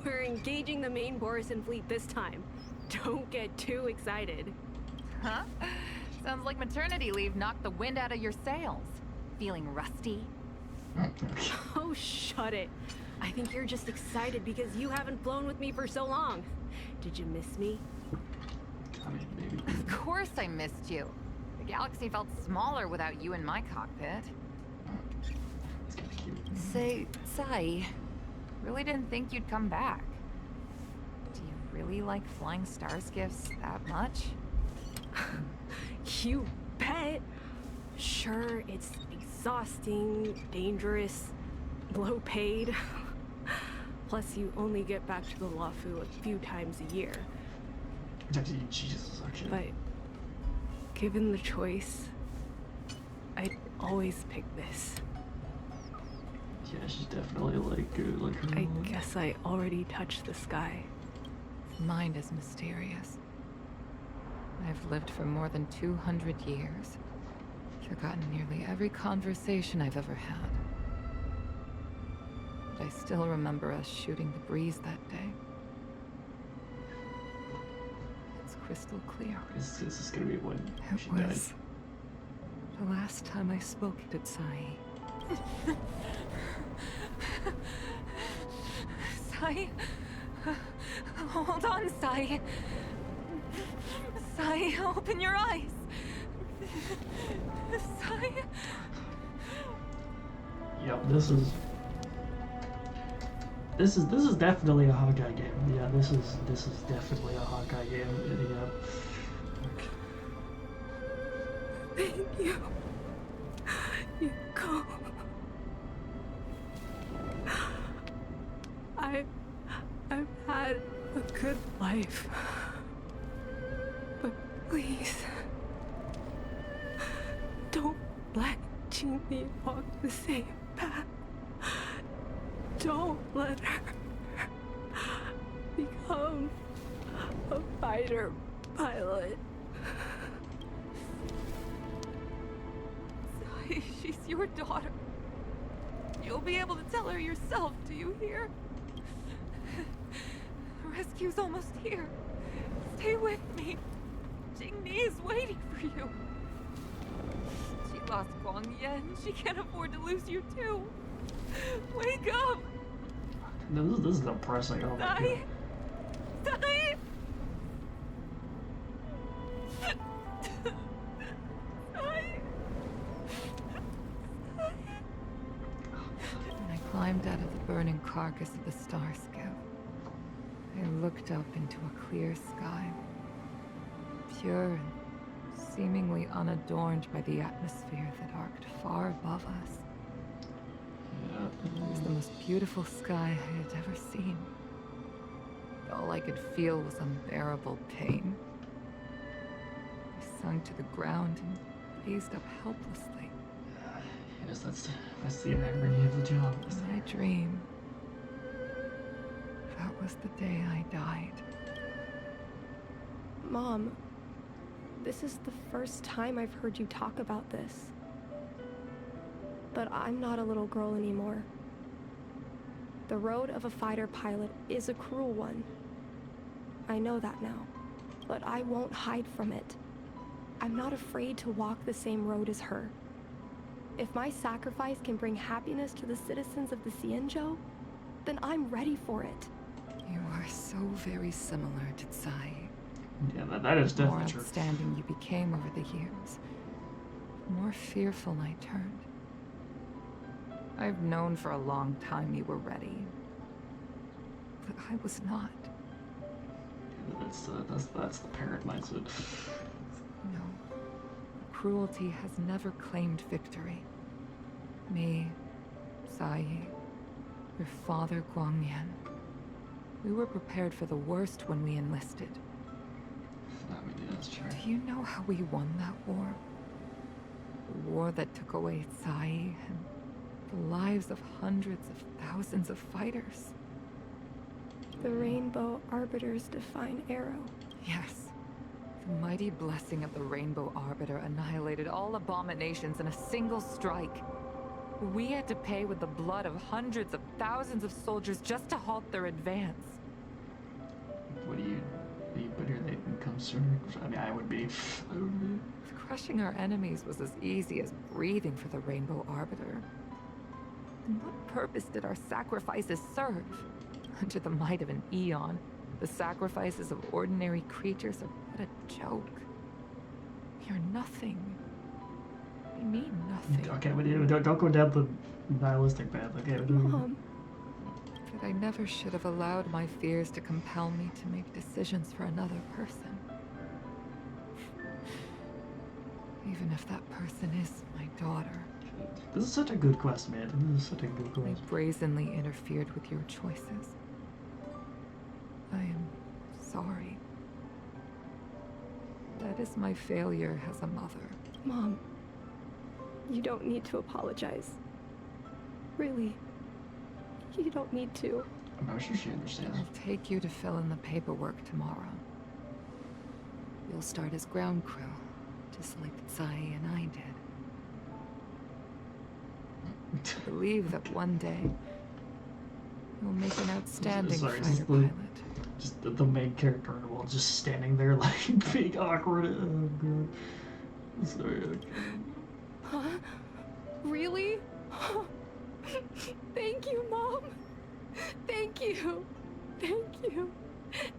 We're engaging the main Borisan fleet this time. Don't get too excited. Huh? Sounds like maternity leave knocked the wind out of your sails. Feeling rusty? Oh, shut it. I think you're just excited because you haven't flown with me for so long. Did you miss me? I mean, maybe. Of course I missed you. The galaxy felt smaller without you in my cockpit. It's kind of cute. Say, Sai, really didn't think you'd come back. Do you really like flying star skiffs that much? You bet. Sure, it's exhausting, dangerous, low paid. Plus, you only get back to the Lafu a few times a year. Which actually, Jesus, actually. But given the choice, I'd always pick this. Yeah, she's definitely like her. I guess I already touched the sky. Mind is mysterious. I've lived for more than 200 years. Forgotten nearly every conversation I've ever had. But I still remember us shooting the breeze that day. It's crystal clear. This is gonna be when It she died. was the last time I spoke to Sai. Sai? Hold on, Sai. Sai, open your eyes. Sai? Yep, this is definitely a Hawkeye game. Yeah, this is definitely a Hawkeye game. Yeah. Thank you. Yukong. I've had a good life. But please, don't let Jinmi walk the same path. Don't let her become a fighter pilot. Sai, she's your daughter. You'll be able to tell her yourself, do you hear? Rescue's almost here. Stay with me. Jingni is waiting for you. She lost Guang Yan. She can't afford to lose you too. Wake up! This is depressing. Oh my god. Sai! Sai! When I climbed out of the burning carcass of the star skiff, I looked up into a clear sky, pure and seemingly unadorned by the atmosphere that arced far above us. Yeah. It was the most beautiful sky I had ever seen. All I could feel was unbearable pain. I sunk to the ground and gazed up helplessly. Yes, that's the irony of the job. In my dream, that was the day I died. Mom, this is the first time I've heard you talk about this. But I'm not a little girl anymore. The road of a fighter pilot is a cruel one. I know that now, but I won't hide from it. I'm not afraid to walk the same road as her. If my sacrifice can bring happiness to the citizens of the Xianzhou, then I'm ready for it. You are so very similar to Tsai. Yeah, that is The more definitely true. outstanding you became over the years, the more fearful I turned. I've known for a long time you were ready, but I was not. That's the parent mindset. No. Cruelty has never claimed victory. Me, Sai, your father Guang Yan. We were prepared for the worst when we enlisted. I mean, yeah, that's true. Do you know how we won that war? The war that took away Sai and the lives of hundreds of thousands of fighters. The Rainbow Arbiter's divine arrow. Yes. The mighty blessing of the Rainbow Arbiter annihilated all abominations in a single strike. We had to pay with the blood of hundreds of thousands of soldiers just to halt their advance. What are you bitter they didn't come sooner? I mean, I would be. Crushing our enemies was as easy as breathing for the Rainbow Arbiter. Then what purpose did our sacrifices serve? Under the might of an eon, the sacrifices of ordinary creatures are but a joke. We are nothing. We mean nothing. Okay, but don't go down the nihilistic path. Okay, Mom. But I never should have allowed my fears to compel me to make decisions for another person. Even if that person is my daughter. This is such a good quest, man. This is such a good I quest. brazenly interfered with your choices. I am sorry. That is my failure as a mother. Mom, you don't need to apologize. Really. You don't need to. I'm not sure she understands. I'll take you to fill in the paperwork tomorrow. You'll start as ground crew, just like Tsai and I did. I believe that one day you'll make an outstanding Sorry, fighter pilot. Just the main character in the world just standing there like being awkward. Oh god. Sorry, okay. Huh? Really? Thank you, Mom. Thank you. Thank you.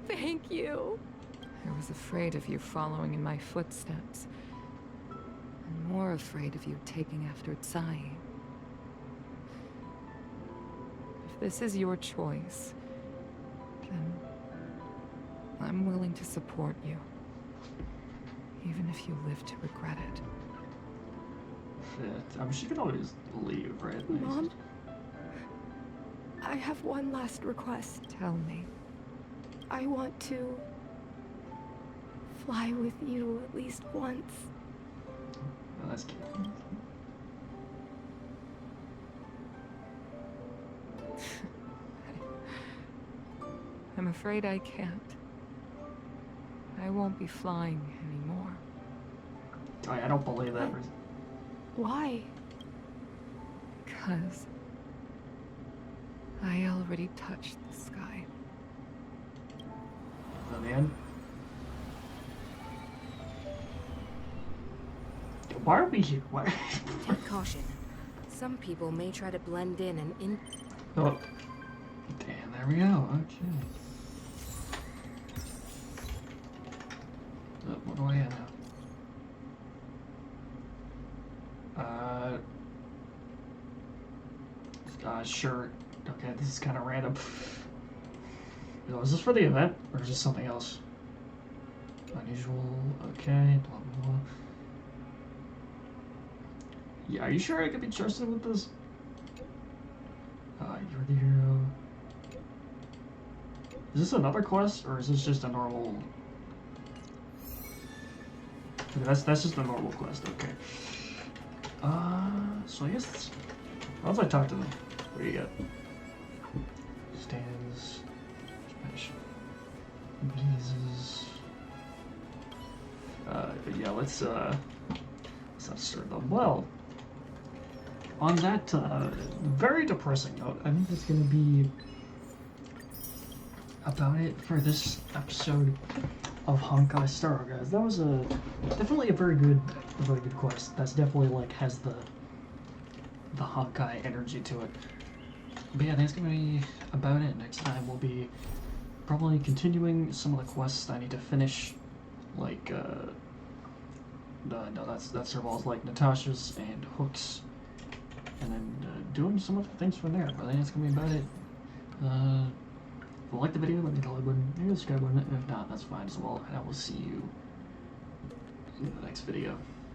Thank you. I was afraid of you following in my footsteps. And more afraid of you taking after Tsai. If this is your choice, then I'm willing to support you. Even if you live to regret it. Shit. I mean, she could always leave, right? Mom? I have one last request. Tell me. I want to fly with you at least once. Oh, that's cute. I'm afraid I can't. I won't be flying anymore. I don't believe that. Why? Because I already touched the sky. Oh, man. Why are we here? Why? Take caution. Some people may try to blend in and in. Oh. Damn, there we go. Okay. What do I have now? Sure. Okay, this is kind of random. Yo, is this for the event, or is this something else? Unusual, okay, blah, blah, blah. Yeah, are you sure I could be trusted with this? You're the hero. Is this another quest, or is this just a normal... Okay, that's just a normal quest, okay. So I guess... Once I talk to them, what do you got? Stands... Spanish... Breezes... yeah, let's not stir them. Well, on that very depressing note, I think that's gonna be about it for this episode of Honkai Star, guys. That was definitely a very good quest. That's definitely like has the Honkai energy to it. But yeah, that's gonna be about it. Next time we'll be probably continuing some of the quests I need to finish, like no, that's involves like Natasha's and Hook's, and then doing some of the things from there. But I think that's gonna be about it. If you like the video, let me know, like button, maybe the subscribe button. If not, that's fine as well. And I will see you in the next video.